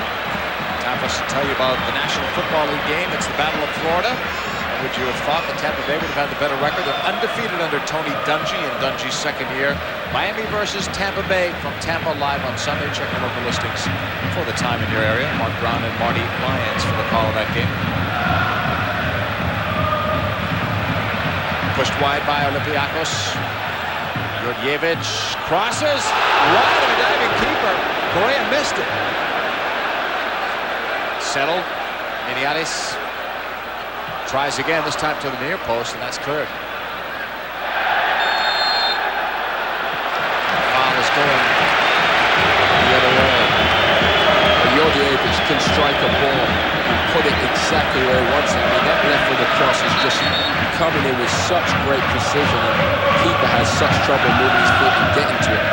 I: Time for us to tell you about the National Football League game. It's the Battle of Florida. And would you have thought that Tampa Bay would have had the better record? They're undefeated under Tony Dungy in Dungy's second year. Miami versus Tampa Bay from Tampa, live on Sunday. Check the local listings for the time in your area. Mark Brown and Marty Lyons for the call of that game. Pushed wide by Olympiacos. Jwasc crosses wide of a diving keeper. Correa missed it. Settled. Miniatis tries again, this time to the near post, and that's cleared. Foul is going the other way.
F: Jwasc can strike a ball and put it exactly where he wants it. I mean, that left foot across is just coming in with such great precision, and the keeper has such trouble moving his feet and getting to it.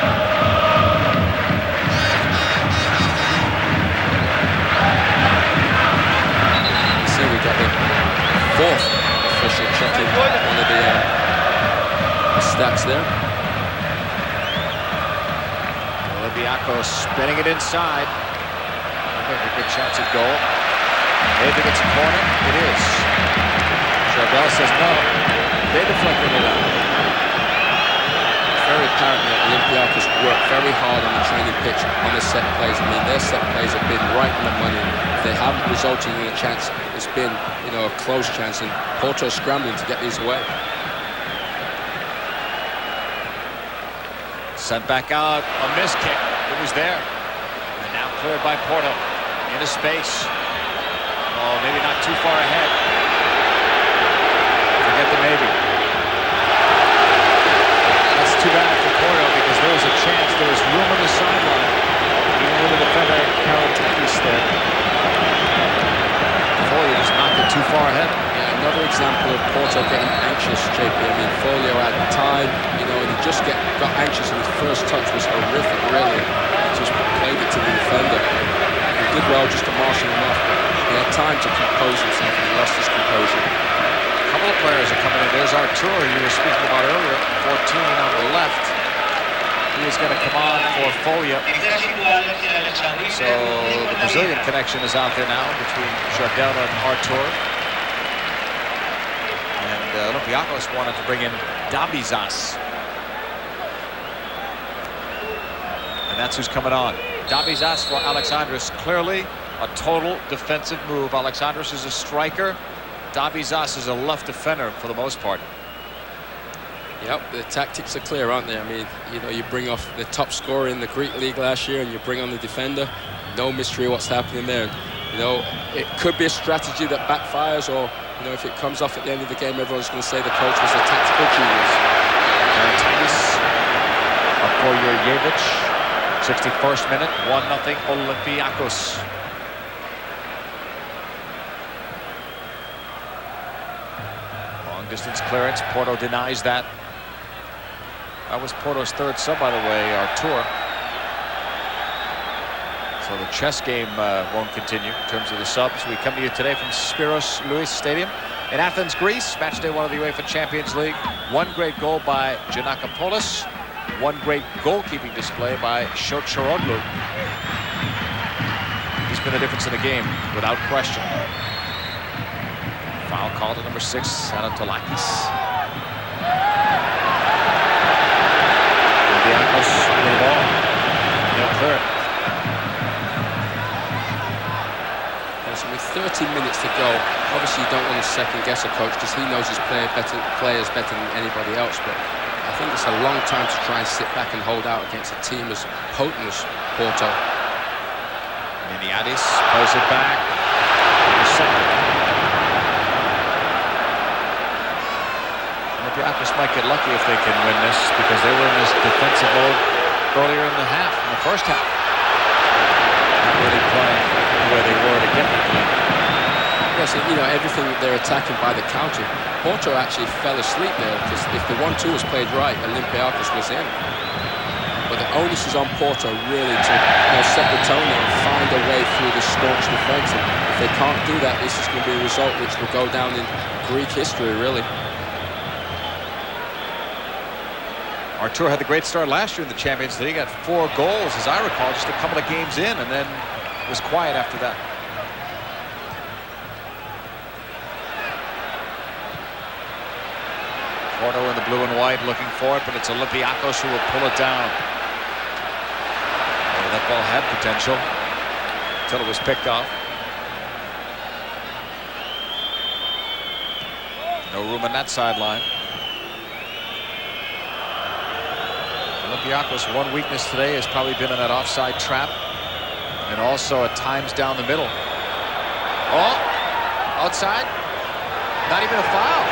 F: We got the fourth official checking one of the stats there.
I: Olympiacos spinning it inside. I think a good chance at goal. Maybe it's a corner. It is. Charbel says no. They deflected it out.
F: It's very apparent that Olympiacos work very hard on the training pitch on the set plays. I mean, their set plays have been right on the money. If they haven't resulted in a chance, it's been, you know, a close chance, and Porto scrambling to get these away.
I: Sent back out, a missed kick. It was there. And now cleared by Porto. Into space. Oh, maybe not too far ahead. Forget the maybe. That's too bad for Porto, because there was a chance. There was room on the sideline. Even with the defender, Karatakis there. Folio just knocked it too far ahead.
F: Yeah, another example of Porto getting anxious, JP. I mean, Folio had time, you know, and he just got anxious, and his first touch was horrific, really. He just played it to the defender. He did well just to marshal him off, but he had time to compose himself, and he lost his composure.
I: A couple of players are coming in. There's Artur, you were speaking about earlier, 14 on the left. He is going to come on for Folio. So the Brazilian connection is out there now between Jardel and Artur. And Olympiacos wanted to bring in Dabizas. And that's who's coming on. Dabizas for Alexandros. Clearly a total defensive move. Alexandros is a striker. Dabizas is a left defender for the most part.
F: Yep, the tactics are clear, aren't they? I mean, you know, you bring off the top scorer in the Greek league last year, and you bring on the defender. No mystery what's happening there. You know, it could be a strategy that backfires, or, you know, if it comes off at the end of the game, everyone's going to say the coach was a tactical genius.
I: Titus up for Jwasc. 61st minute, 1-0 Olympiacos. Long distance clearance. Porto denies that. That was Porto's third sub, by the way, Artur. So the chess game won't continue in terms of the subs. We come to you today from Spiros Louis Stadium in Athens, Greece. Match day one of the UEFA Champions League. One great goal by Giannakopoulos. One great goalkeeping display by Shocharoglu. He's been the difference in the game, without question. Foul called to number 6, Anatolakis. Olympiacos with the ball. They'll clear it.
F: So with 13 minutes to go, obviously you don't want to second guess a coach, because he knows his players better than anybody else. But I think it's a long time to try and sit back and hold out against a team as potent as Porto.
I: Miniatis plays it back. Olympiacos might get lucky if they can win this, because they were in this defensive mode earlier in the half, in the first half. Not really playing where they were to get the game.
F: Yes, you know, everything they're attacking by the counter. Porto actually fell asleep there, because if the 1-2 was played right, Olympiacos was in. But the onus is on Porto really to, you know, set the tone and find a way through the staunch defence. And if they can't do that, this is going to be a result which will go down in Greek history, really.
I: Artur had the great start last year in the Champions League. Got 4 goals, as I recall, just a couple of games in, and then was quiet after that. Porto in the blue and white looking for it, but it's Olympiacos who will pull it down. Oh, that ball had potential until it was picked off. No room on that sideline. Olympiacos' one weakness today has probably been in that offside trap, and also at times down the middle. Oh, outside, not even a foul.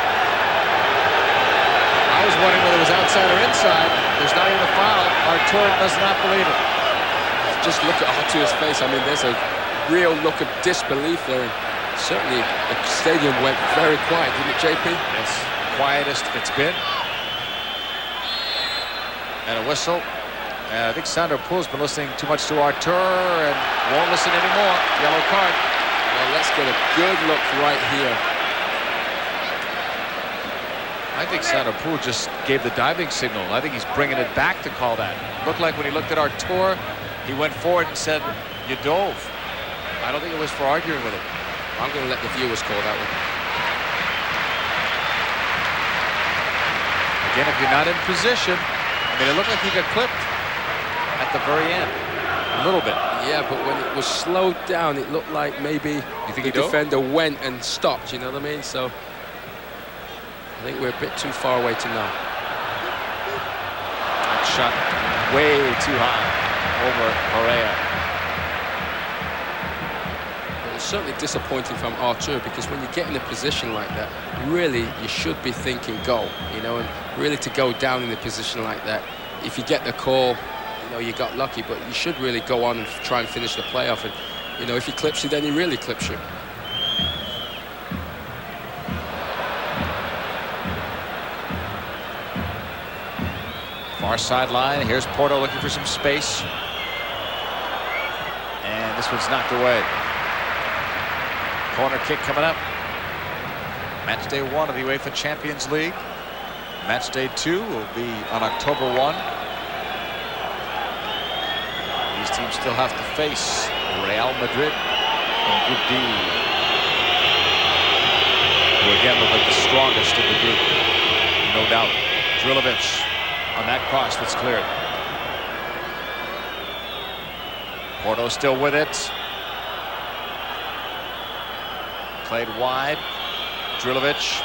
I: I was wondering whether it was outside or inside. There's not even a foul. Artur does not believe it.
F: Just look at Artur's face. I mean, there's a real look of disbelief there. Certainly, the stadium went very quiet, didn't it, JP?
I: Yes, quietest it's been. And a whistle. And I think Sandro Pool's been listening too much to Artur and won't listen anymore. Yellow card.
F: Well, let's get a good look right here.
I: I think Sandro Pool just gave the diving signal. I think he's bringing it back to call that. Looked like when he looked at Artur, he went forward and said, "You dove." I don't think it was for arguing with him.
F: I'm going to let the viewers call that one.
I: Again, if you're not in position, I mean, it looked like he got clipped at the very end. A little bit.
F: Yeah, but when it was slowed down, it looked like maybe the defender went and stopped, you know what I mean? So I think we're a bit too far away to know.
I: That shot way too high over Correa.
F: It's certainly disappointing from Artur, because when you get in a position like that, really you should be thinking goal, you know, and really to go down in a position like that, if you get the call, you know, you got lucky, but you should really go on and try and finish the playoff. And, you know, if he clips you, then he really clips you.
I: Far sideline. Here's Porto looking for some space. And this one's knocked away. Corner kick coming up. Match day 1 of the UEFA Champions League. Match day 2 will be on October 1. These teams still have to face Real Madrid and Group D, who again look like the strongest of the group. No doubt. Jwasc on that cross that's cleared. Porto still with it. Played wide. Jwasc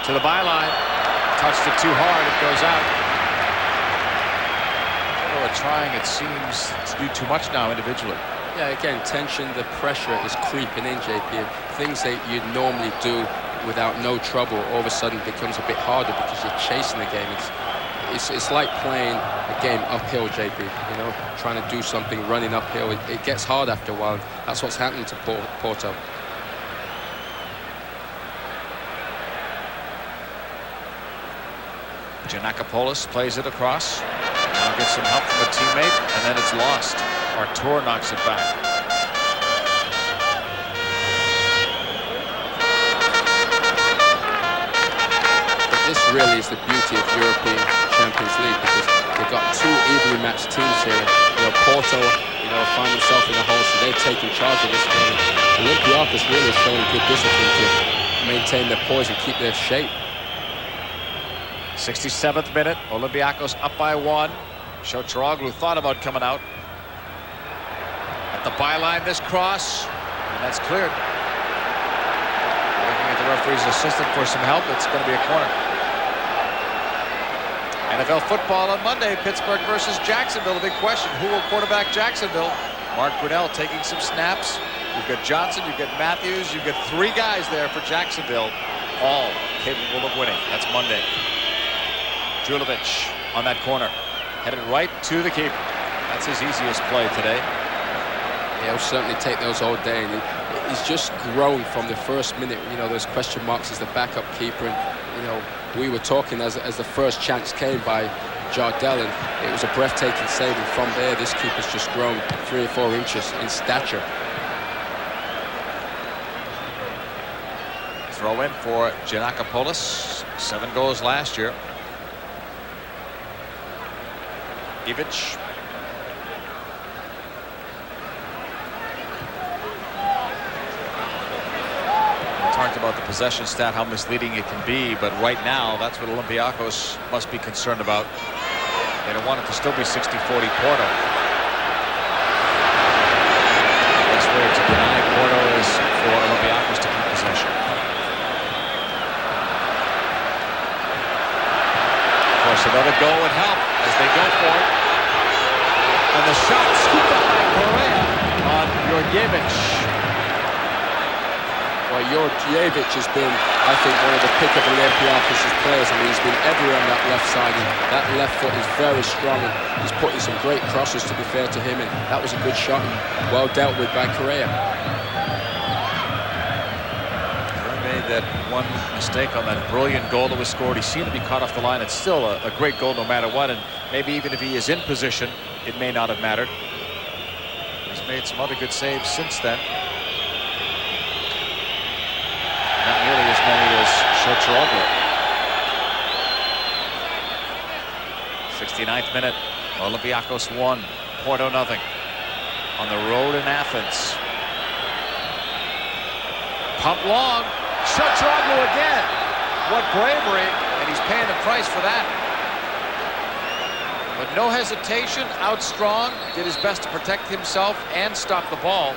I: to the byline. Touched it too hard. It goes out. Porto are trying, it seems, to do too much now individually.
F: Yeah, again, tension, the pressure is creeping in, JP. And things that you'd normally do without no trouble all of a sudden becomes a bit harder because you're chasing the game. It's like playing a game uphill, JP, you know, trying to do something running uphill. It gets hard after a while. That's what's happening to Porto.
I: Giannakopoulos plays it across. Now gets some help from a teammate, and then it's lost. Artur knocks it back.
F: This really is the beauty of European Champions League, because they've got 2 evenly matched teams here. You know, Porto, you know, find themselves in the hole, so they're taking charge of this game. Olympiacos really showing good discipline to maintain their poise and keep their shape.
I: 67th minute, Olympiacos up by 1. Shotroglu thought about coming out. At the byline, this cross, and that's cleared. Looking at the referee's assistant for some help, it's going to be a corner. NFL football on Monday, Pittsburgh versus Jacksonville. The big question, who will quarterback Jacksonville? Mark Brunell taking some snaps. You've got Johnson, you've got Matthews, you've got 3 guys there for Jacksonville, all capable of winning. That's Monday. Jwasc on that corner, headed right to the keeper. That's his easiest play today.
F: Yeah, he'll certainly take those all day. And he's just grown from the first minute. You know, those question marks as the backup keeper. And, you know, we were talking as the first chance came by Jardel, and it was a breathtaking save, and from there this keeper's just grown 3 or 4 inches in stature.
I: Throw in for Giannakopoulos, 7 goals last year. Ivic. We talked about the possession stat, how misleading it can be, but right now that's what Olympiacos must be concerned about. They don't want it to still be 60-40 Porto. The best way to deny Porto is for Olympiacos to keep possession. Of course, another goal would help as they go for it. And the shot scooped up by Correa on Jurjevic.
F: Well, Jurjevic has been, I think, one of the pick of Olympiacos' players. I mean, he's been everywhere on that left side, and that left foot is very strong, and he's putting some great crosses, to be fair to him, and that was a good shot and well dealt with by Correa.
I: Made that one mistake on that brilliant goal that was scored. He seemed to be caught off the line. It's still a great goal no matter what, and maybe even if he is in position, it may not have mattered. He's made some other good saves since then. Not nearly as many as Shochoroglu. 69th minute, Olympiacos 1, Porto nothing. On the road in Athens. Pump long. Shochoroglu again. What bravery, and he's paying the price for that. But no hesitation, out strong, did his best to protect himself and stop the ball.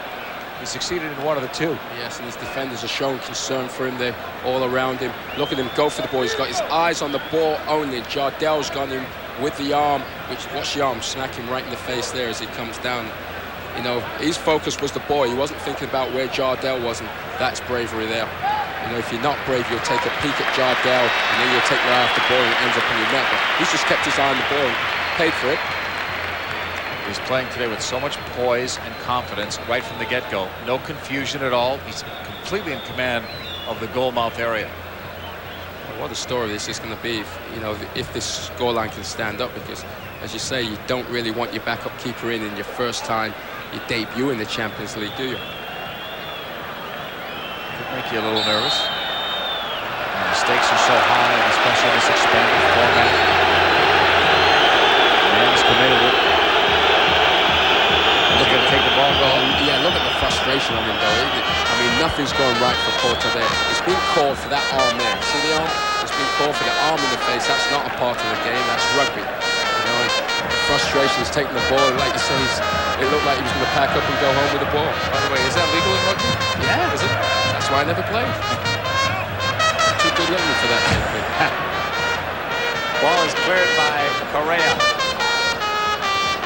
I: He succeeded in one of the two.
F: Yes, and his defenders are showing concern for him. They're all around him. Look at him go for the ball. He's got his eyes on the ball only. Jardel's gone in with the arm, which, watch the arm, smack him right in the face there as he comes down. You know, his focus was the ball. He wasn't thinking about where Jardel was, and that's bravery there. You know, if you're not brave, you'll take a peek at Jardel, and then you'll take your eye off the ball, and it ends up in your net. But he's just kept his eye on the ball and paid for it.
I: He's playing today with so much poise and confidence right from the get-go. No confusion at all. He's completely in command of the goal mouth area.
F: Well, what a story this is going to be, if this scoreline can stand up, because, as you say, you don't really want your backup keeper in your first time you debut in the Champions League, do you?
I: Could make you a little nervous. And the stakes are so high, especially in this expanded format. Man's committed it. He's going to take the ball and go home.
F: Yeah, look at the frustration on him, though. I mean, nothing's going right for Porto there. It's been called for that arm there. See the arm? It's been called for the arm in the face. That's not a part of the game. That's rugby. You know, the frustration is taking the ball. Like you say, it looked like he was going to pack up and go home with the ball.
I: By the way, is that legal in rugby?
F: Yeah. Is it? That's why I never played. Too good looking for that.
I: Ball is cleared by Correa.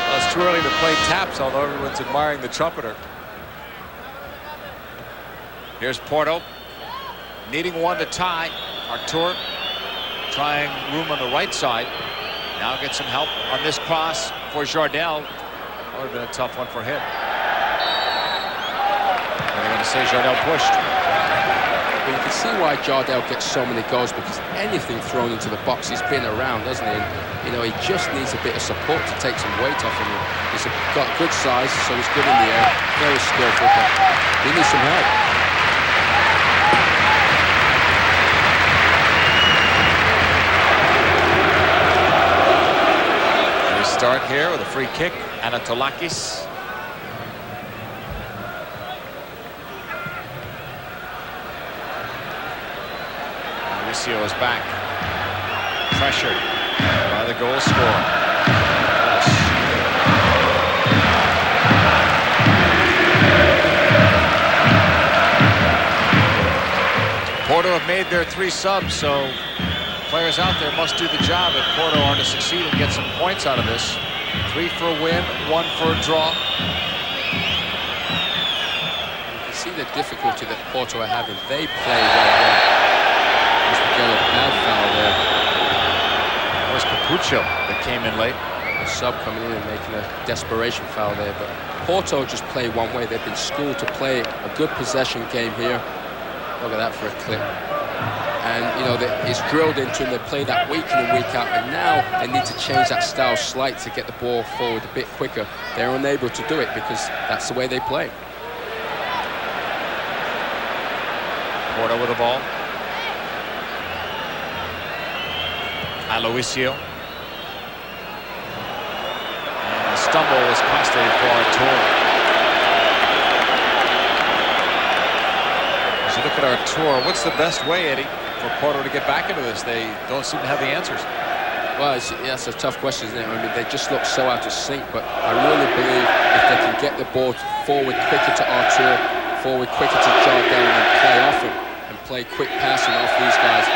I: Well, it's too early to play taps, although everyone's admiring the trumpeter. Here's Porto, needing one to tie. Artur trying room on the right side. Now gets some help on this cross for Jardel. That would have been a tough one for him. They're going to say Jardel pushed.
F: But you can see why Jardel gets so many goals, because anything thrown into the box, he's been around, hasn't he? And, he just needs a bit of support to take some weight off him. He's got good size, so he's good in the air, very skillful, but he needs some help.
I: Start here with a free kick, Anatolakis. Mauricio is back. Pressured by the goal scorer. Porto have made their 3 subs, so players out there must do the job if Porto are to succeed and get some points out of this. 3 for a win, 1 for a draw.
F: You can see the difficulty that Porto are having. They play well. Just to get a bad foul there.
I: That was Capuccio that came in late.
F: The sub coming in and making a desperation foul there. But Porto just play one way. They've been schooled to play a good possession game here. Look at that for a clip. And, you know, it's drilled into them. They play that week in and week out. And now they need to change that style slightly to get the ball forward a bit quicker. They're unable to do it because that's the way they play.
I: Porto with the ball. Aloisio. And a stumble was costly for Artur. As you look at Artur, what's the best way, Eddie, for Porto to get back into this? They don't seem to have the answers.
F: Well, that's a tough question, isn't it? I mean, they just look so out of sync, but I really believe if they can get the ball forward quicker to Artur, forward quicker to Jardel, and play off him, and play quick passing off these guys,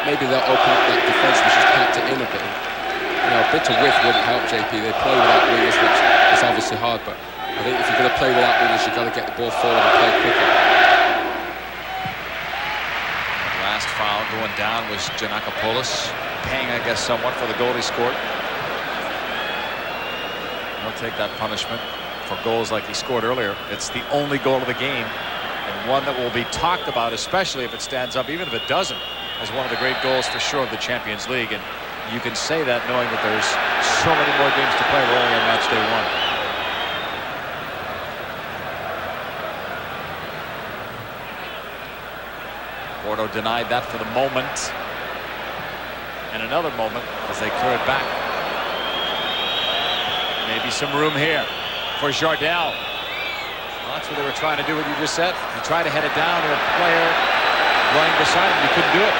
F: maybe they'll open up that defense, which is packed it in a bit. You know, a bit of width wouldn't help JP. They play without wingers, which is obviously hard, but I think if you're going to play without wingers, you've got to get the ball forward and play quicker.
I: Last foul going down was Jwasc92Futbol, paying, I guess, somewhat for the goal he scored. He'll take that punishment for goals like he scored earlier. It's the only goal of the game, and one that will be talked about, especially if it stands up, even if it doesn't, as one of the great goals for sure of the Champions League. And you can say that knowing that there's so many more games to play. We're only on match day 1. Porto denied that for the moment. And another moment as they clear it back. Maybe some room here for Jardel. Well, that's what they were trying to do, what you just said. You try to head it down to a player running beside him. You couldn't do it.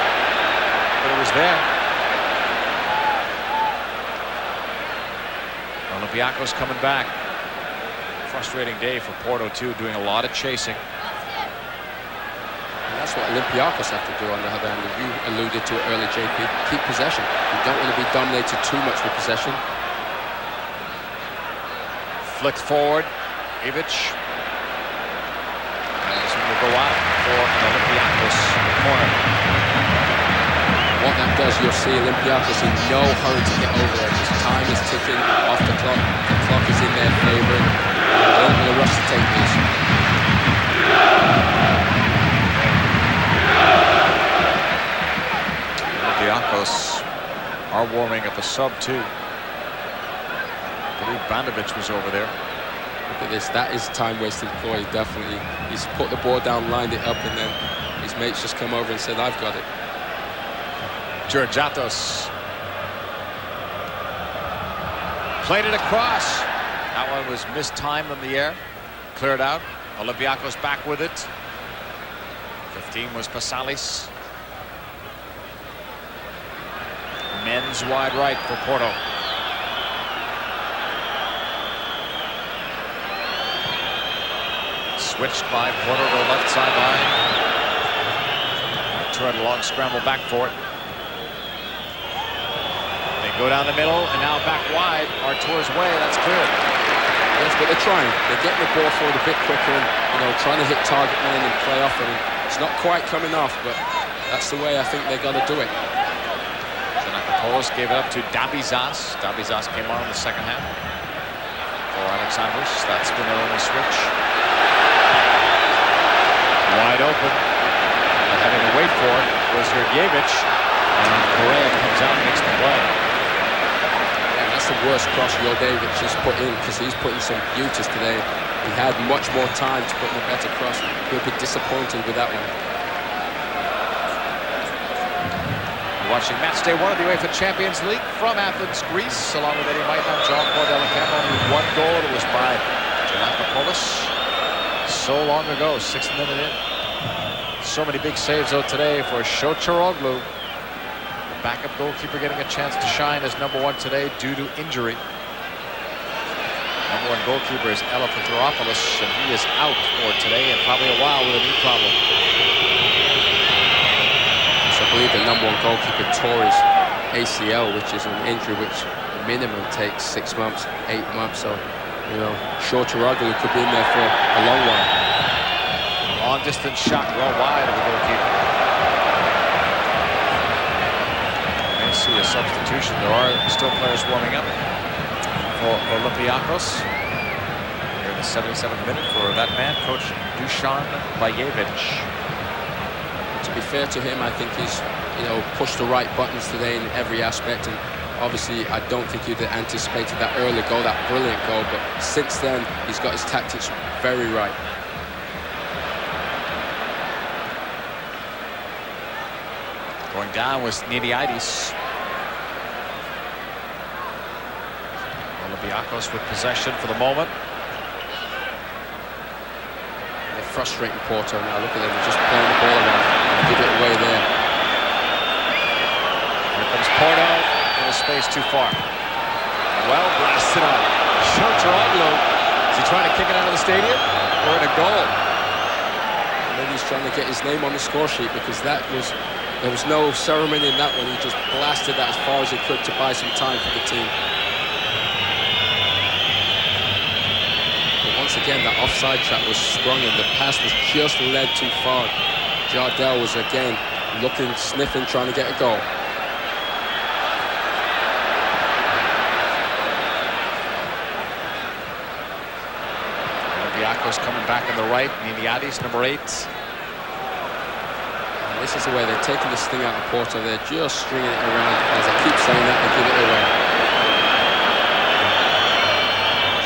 I: But it was there. Olympiacos coming back. Frustrating day for Porto, too, doing a lot of chasing.
F: That's what Olympiacos have to do on the other hand. You alluded to it earlier, JP. Keep possession. You don't want to be dominated too much with possession.
I: Flicked forward. Ivic. And this one will go out for an Olympiacos corner.
F: What that does, you'll see Olympiacos in no hurry to get over there. Because time is ticking off the clock. The clock is in their favor. They're not going to rush to take this.
I: Olympiacos are warming up a sub too. I believe Bandovic was over there.
F: Look at this. That is time wasted play. Definitely. He's put the ball down, lined it up, and then his mates just come over and said, "I've got it."
I: Georgiatos played it across. That one was mistimed in the air. Cleared out. Olympiacos back with it. 15 was Pasalis. Men's wide right for Porto. Switched by Porto to the left sideline. Tried a long scramble back for it. They go down the middle and now back wide. Artur's way, that's clear.
F: Yes, but they're trying. They're getting the ball forward a bit quicker and, you know, trying to hit target man and play off it. It's not quite coming off, but that's the way I think they got to do it.
I: Jwasc92Futbol gave it up to Dabizas. Dabizas came on in the second half for Alexandros. That's been their only switch. Wide open. And having to wait for it was Jurgiewicz. And Correa comes out and makes the play.
F: Yeah, that's the worst cross Jurgiewicz has put in because he's putting some beauties today. He had much more time to put in a better cross. He'll be disappointed with that one.
I: Watching match day 1 of the UEFA Champions League from Athens, Greece, along with Eddie Maitland, Jean-Paul Delicampo, only one goal. It was by Jwasc92Futbol. So long ago, 6th minute in. So many big saves though today for Shochoroglu. The backup goalkeeper getting a chance to shine as #1 today due to injury. #1 goalkeeper is Eleftheropoulos, and he is out for today and probably a while with a knee problem.
F: I believe the #1 goalkeeper tore his ACL, which is an injury which minimum takes 6 months, 8 months. So, you know, Shochoroglu could be in there for a long while.
I: Long distance shot well wide of the goalkeeper. May see a substitution. There are still players warming up for Olympiacos. Here in the 77th minute for that man, Coach Dusan Bajevic.
F: to be fair to him, I think he's, pushed the right buttons today in every aspect. And obviously, I don't think he'd have anticipated that early goal, that brilliant goal. But since then, he's got his tactics very right.
I: Going down was Nidiaitis. Olympiacos with possession for the moment.
F: They're frustrating Porto now. Look at them, they're just playing the ball around. Give it away there.
I: Here comes Porto. In a space too far. Well blasted on. Shotroglu. Is he trying to kick it out of the stadium? Or in a goal?
F: Maybe he's trying to get his name on the score sheet, because there was no ceremony in that one. He just blasted that as far as he could to buy some time for the team. But once again, that offside trap was sprung and the pass was just led too far. Jardel was again looking, sniffing, trying to get a goal.
I: Olympiacos coming back on the right. Nidiaitis, number 8.
F: This is the way they're taking this thing out of Porto. They're just stringing it around. As I keep saying that, they give it away.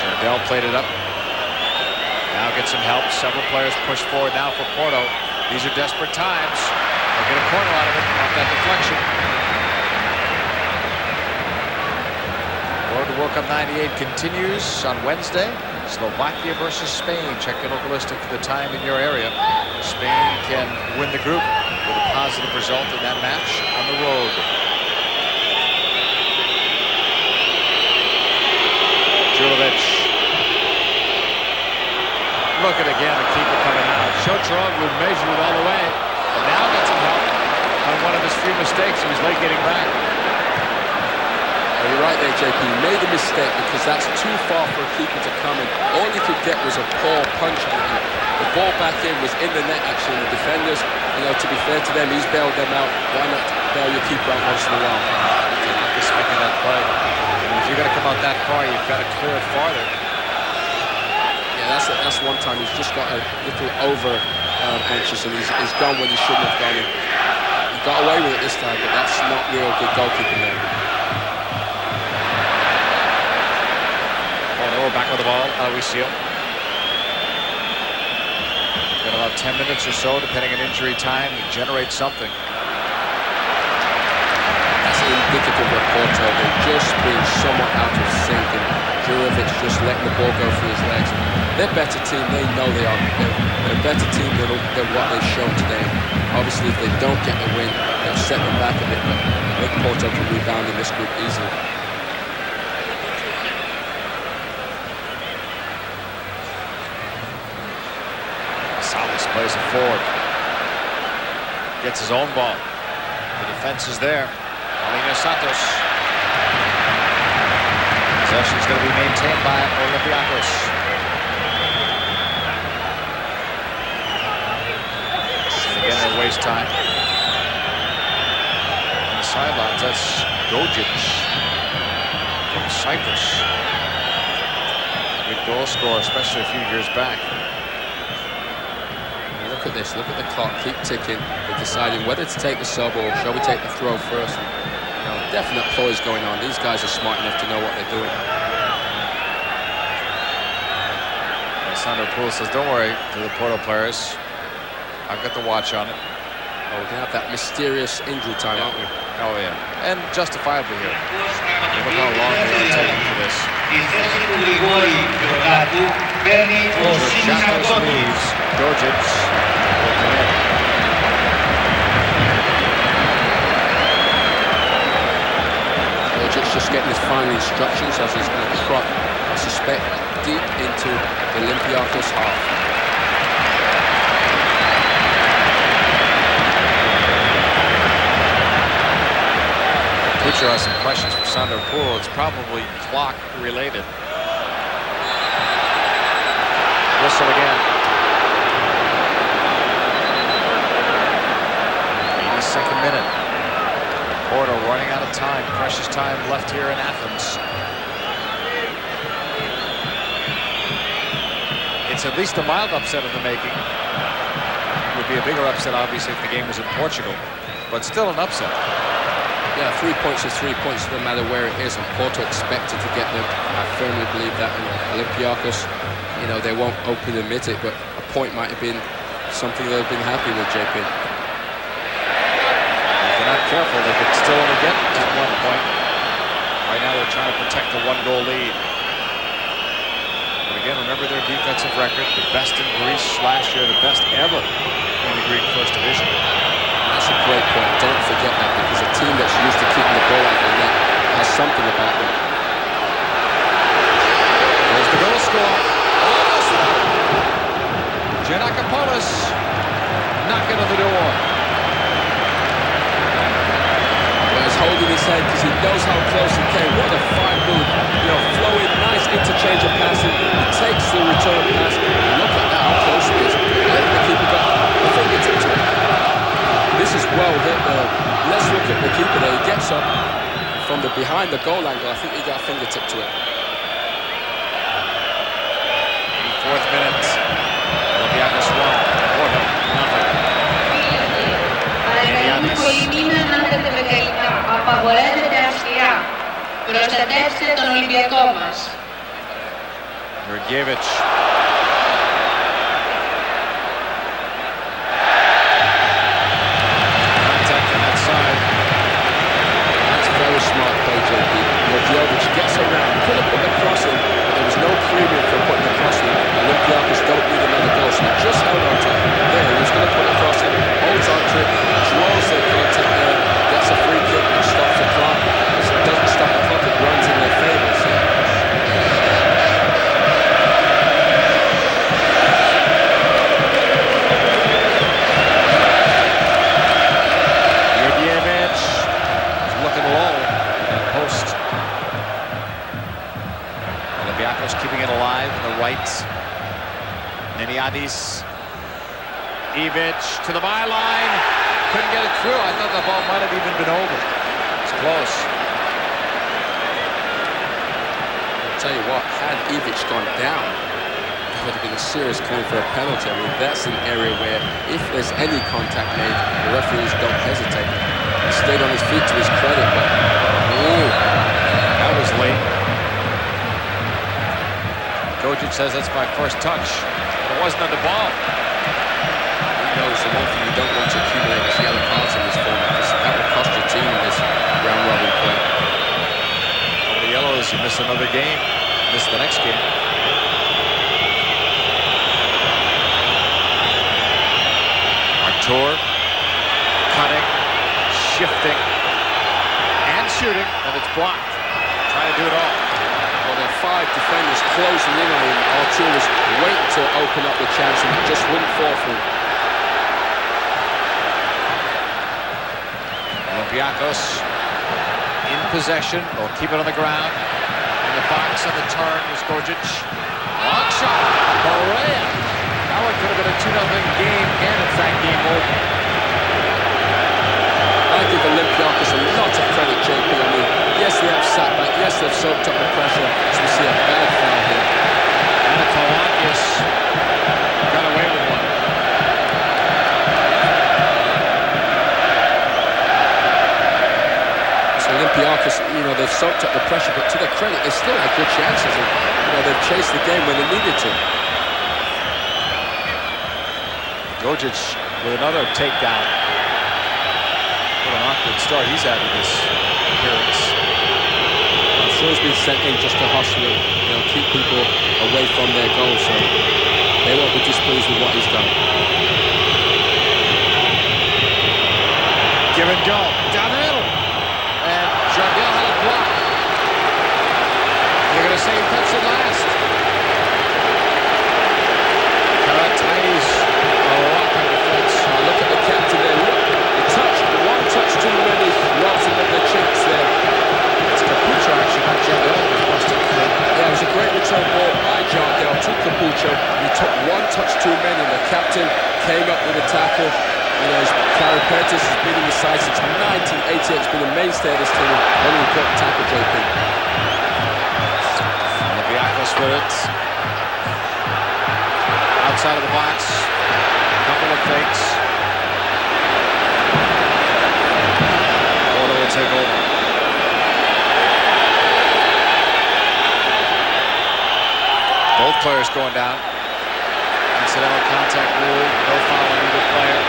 I: Jardel played it up. Now gets some help. Several players push forward now for Porto. These are desperate times. They'll get a corner out of it off that deflection. Road to World Cup 98 continues on Wednesday. Slovakia versus Spain. Check the local listing for the time in your area. Spain can win the group with a positive result in that match on the road. Julovic. Look at again the keeper coming out. Shotroglu measured it all the way, and now gets some help on one of his few mistakes. He was late getting back.
F: Well, you're right there, JP. He made a mistake because that's too far for a keeper to come in. All he could get was a poor punch on it. The ball back in was in the net, actually. The defenders, to be fair to them, he's bailed them out. Why not bail your keeper out once in a while?
I: Just making that play. If you're going to come out that far, you've got to clear it farther.
F: Yeah, that's one time he's just got a little over anxious, and he's gone when he shouldn't have gone in. He got away with it this time, but that's not real good goalkeeping there.
I: We're back with the ball. Aloisio. Got about 10 minutes or so, depending on injury time, to generate something.
F: That's indicative of Porto. They've just been somewhat out of sync, and Jurjevic just letting the ball go through his legs. They're a better team. They know they are. They're a better team than what they've shown today. Obviously, if they don't get the win, they'll set them back a bit, but I think Porto can rebound in this group easily.
I: Plays it forward. Gets his own ball. The defense is there. Alina Santos. Possession is going to be maintained by Olympiacos. And again, they waste time. On the sidelines, that's Gojic from Cyprus. Big goal scorer, especially a few years back.
F: Look at this, look at the clock, keep ticking. They're deciding whether to take the sub or shall we take the throw first. Definite ploys going on. These guys are smart enough to know what they're doing.
I: Sandro Poole says, don't worry, to the Porto players. I've got the watch on it.
F: Oh, we're going to have that mysterious injury time, aren't we?
I: Oh, yeah. And justifiably here. Look how long they are taking for this. Jacos leaves. Gojic will come in.
F: Gojic just getting his final instructions as he's going to trot, I suspect, deep into the Olympiacos half.
I: Butcher has some questions for Sandro Poole. It's probably clock related. Whistle again. 82nd minute. Porto running out of time. Precious time left here in Athens. It's at least a mild upset in the making. Would be a bigger upset, obviously, if the game was in Portugal, but still an upset.
F: Yeah, 3 points is 3 points, no matter where it is, and Porto expected to get them. I firmly believe that. And Olympiacos, you know, they won't openly admit it, but a point might have been something they've been happy with, JP.
I: If they're not careful, they could still only get that 1 point. Right now, they're trying to protect the 1-goal lead. But again, remember their defensive record, the best in Greece last year, the best ever in the Greek First Division.
F: That's a great point. Don't forget that, because a team that's used to keeping the ball out of the net has something about them.
I: There's the goal score. Almost there. Jwasc92Futbol knocking on the door.
F: Well, he's holding his head because he knows how close he came. What a fine move. You know, flowing, nice interchange of passing. He takes the return pass. Look at that, how close he is. The keeper got a fingertip to it. This is well hit. Let's look at the keeper there. He gets up from the behind the goal angle. I think he got a fingertip to it.
I: 4th minute. Olympiacos 1. Porto nothing.
A: Απαγορεύεται αυστηρά. Προστατεύστε τον Ολυμπιακό μας.
I: Jurgiewicz. Contact on that side.
F: That's very smart play, JP. Jurgiewicz gets around. Could have put the cross in, but there was no premium for putting the cross in. Olympiacos don't need another goal, so he just held on to it. There, he was going to put the cross in, holds on to it, draws the contact there, gets a free kick, and stops the clock. So it doesn't stop the clock, it runs in their favour. So.
I: Jurgiewicz is looking low at post. Olympiacos keeping it alive on the right. Neniadis. Ivic to the byline. Couldn't get it through. I thought the ball might have even been over. It's close.
F: I'll tell you what, had Ivic gone down, it would have been a serious claim for a penalty. I mean, that's an area where if there's any contact made, the referees don't hesitate. He stayed on his feet to his credit, but
I: that was late. Gojic says that's my first touch. It wasn't on the ball.
F: He knows the one thing you don't want to accumulate is yellow cards in this format, because that will cost your team in this round robin play.
I: Over the yellows, you miss another game. Miss the next game. Artur cutting, shifting, and shooting, and it's blocked. Trying to do it all.
F: Well, there are 5 defenders closing in on him. Artur was waiting to open up the chance, and it just wouldn't fall through.
I: Olympiacos in possession. They'll keep it on the ground. In the box on the turn was Gojic. Long shot. Correa. That one could have been a 2-0 game, and in fact, game over.
F: I give Olympiacos a lot of credit, JP. I mean, yes, they have sat back. Yes, they've soaked up the pressure. So we see a bad foul here.
I: And Olympiacos got away with one.
F: Olympiacos, you know, they've soaked up the pressure, but to their credit, they still had good chances. And, you know, they've chased the game when they needed to.
I: Gojic with another takedown. What an awkward start he's had with this appearance.
F: I'm sure he's been sent in just to hustle it, you know, keep people away from their goal, so they won't be displeased with what he's done.
I: Give and go. Down the middle. And Jardel had it blocked. They're going to say he cuts it last. Karatides a lot of defense.
F: Look at the captain there. Look, the touch, one touch too many, robs him of the chance there.
I: It's Capucho actually, not Jardel.
F: Yeah, it was a great return ball by Jardel to Capucho. He took one touch too many. The captain came up with a tackle. You know, Karapetis has been in the side since 1988. He's been a mainstay of this team. One important tackle, JP.
I: Olympiacos with it. Outside of the box. A couple of fakes. players going down. Incidental contact rule, no foul on either player.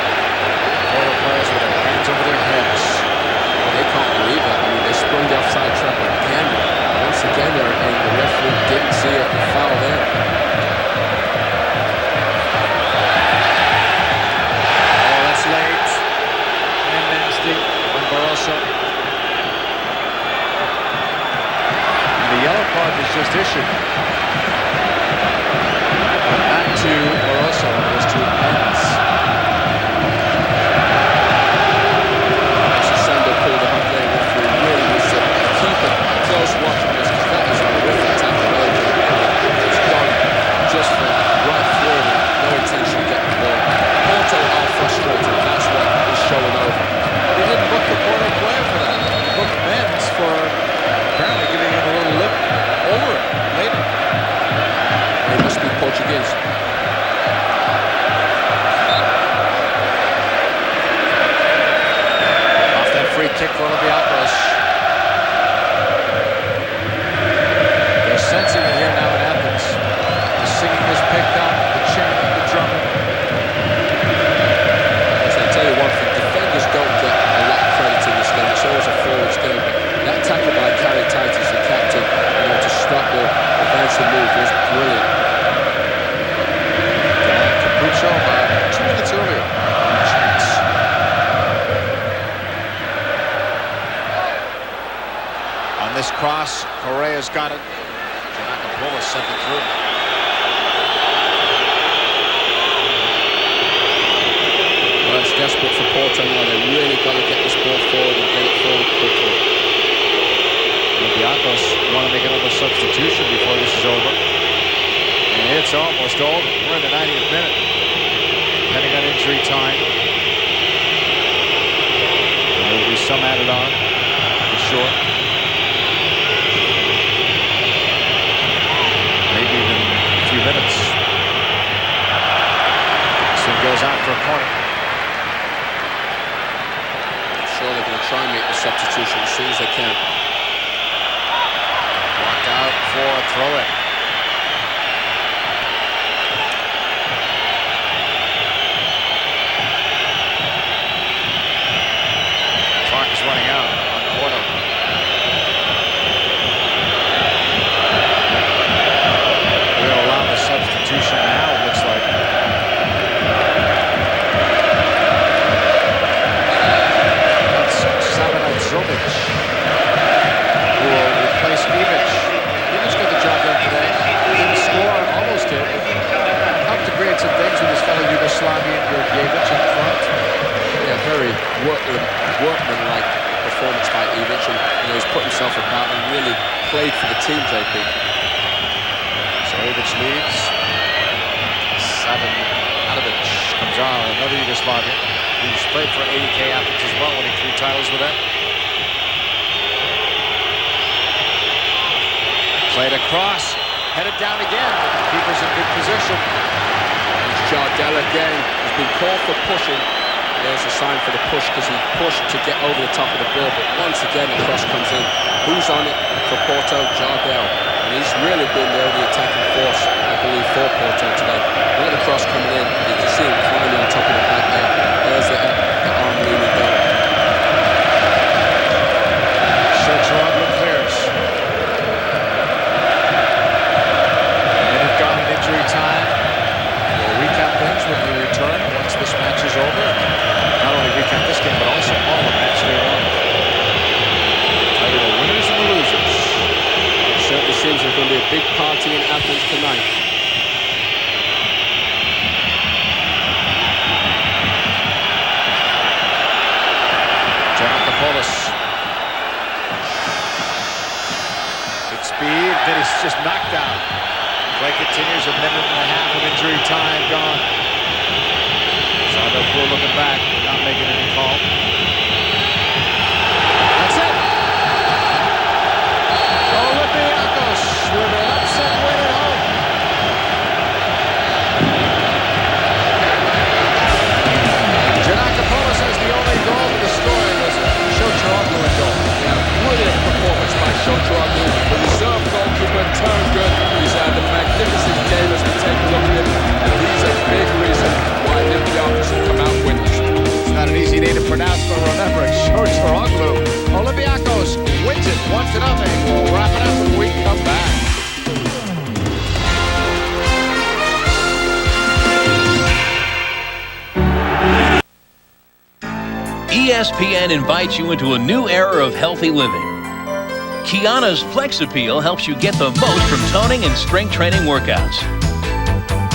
I: Porto players with their hands over their heads.
F: Well, they can't believe that. I mean, they sprung the offside trap again. Once again, the referee didn't see a foul there.
I: Oh, that's late. And nasty on Barroso. And the yellow card was just issued. But not to Barroso, it was to Mendes.
F: Pulled the hunt there. Referee really needs to keep a close watch on this because that is a horrific tackle. It's gone just for right through it. No intention of getting the ball. Porto are frustrated. That's what is showing over.
I: But he didn't book the Porto player for that. He booked Mendes for apparently giving him a little lip over it later.
F: He must be Portuguese.
I: Free kick for Olympiacos. They're sensing it here now in Athens. The singing is picked up, the chanting, the drumming.
F: I'll tell you one thing, defenders don't get a lot of credit in this game. It's always a forwards game. But that tackle by Titus, the captain, to stop the advancing move was brilliant.
I: Capucho about 2 minutes earlier. This cross, Correa's got it. Jwasc sent it through.
F: Well, it's desperate for Porto now. They really got to get this ball forward and get it forward quickly.
I: Olympiacos want to make another substitution before this is over. And it's almost over. We're in the 90th minute. Depending on injury time. There will be some added on, for sure. Maybe even a few minutes. This one goes out for a corner.
F: I'm sure they're going to try and make the substitution as soon as they can.
I: Walked out for a throw-in. Clock is running out on Porto. Substitution now, it looks like. That's Jwasc92Futbol, who will replace Ivic. Ivic got the job done today. Didn't score, almost did. Helped to create some things with his fellow Yugoslavian Jwasc in front.
F: Yeah, very workman-like performance by Ivic, and he's put himself about and really played for the team, JP.
I: Ivic leads. Adamic comes on, another Yugoslavian. He's played for AEK Athens as well, winning 3 titles with them. Played across, headed down again, but the keeper's in good position.
F: It's Jardel again. He's been called for pushing. There's a sign for the push because he pushed to get over the top of the ball, but once again the cross comes in. Who's on it for Porto? Jardel. And he's really been there, the attacking force, I believe, for Porto today. Look at the cross coming in. You can see him climbing on top of the back there. There's the arm leaning down.
I: Shortshot clears. A minute gone in injury time. We'll recap things when we return once this match is over. Not only recap this game, but also all the match day long. Tell you the winners and the losers.
F: Certainly seems there's going to be a big party in Athens tonight.
I: Good speed, then he's just knocked down. Play continues, a minute and a half of injury time gone. Sandopur looking back, not making any call. That's it! Olympiacos with an upset win at home. Jwasc has the only goal, but the scoring was Shortshot goal.
F: Yeah, brilliant performance by Shortshot. The reserve goalkeeper turned good. He's had a magnificent game
J: ESPN invites you into a new era of healthy living. Kiana's Flex Appeal helps you get the most from toning and strength training workouts.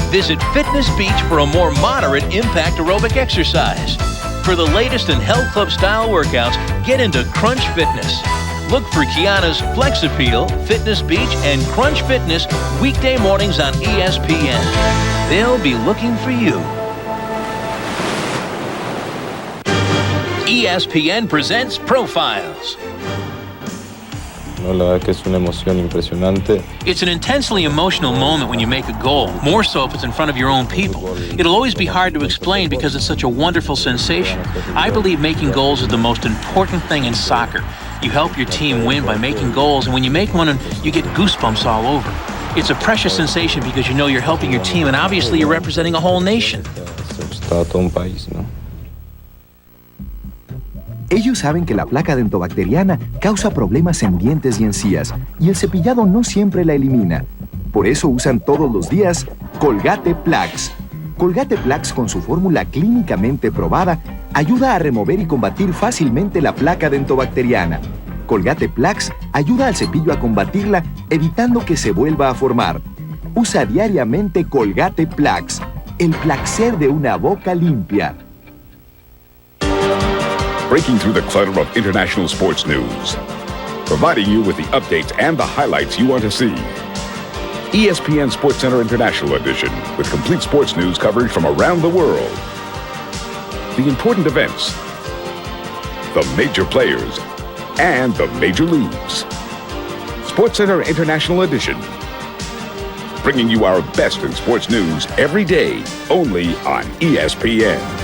J: Visit Fitness Beach for a more moderate impact aerobic exercise. For the latest in health club style workouts, get into Crunch Fitness. Look for Kiana's Flex Appeal, Fitness Beach, and Crunch Fitness weekday mornings on ESPN. They'll be looking for you. ESPN presents Profiles.
D: No, la verdad que es una emoción impresionante.
J: It's an intensely emotional moment when you make a goal, more so if it's in front of your own people. It'll always be hard to explain because it's such a wonderful sensation. I believe making goals is the most important thing in soccer. You help your team win by making goals, and when you make one, you get goosebumps all over. It's a precious sensation because you know you're helping your team, and obviously you're representing a whole nation.
D: Está todo un país, ¿no?
E: Ellos saben que la placa dentobacteriana causa problemas en dientes y encías, y el cepillado no siempre la elimina. Por eso usan todos los días Colgate Plax. Colgate Plax, con su fórmula clínicamente probada, ayuda a remover y combatir fácilmente la placa dentobacteriana. Colgate Plax ayuda al cepillo a combatirla, evitando que se vuelva a formar. Usa diariamente Colgate Plax, el placer de una boca limpia.
W: Breaking through the clutter of international sports news, providing you with the updates and the highlights you want to see. ESPN SportsCenter International Edition, with complete sports news coverage from around the world. The important events, the major players, and the major leagues. SportsCenter International Edition, bringing you our best in sports news every day, only on ESPN.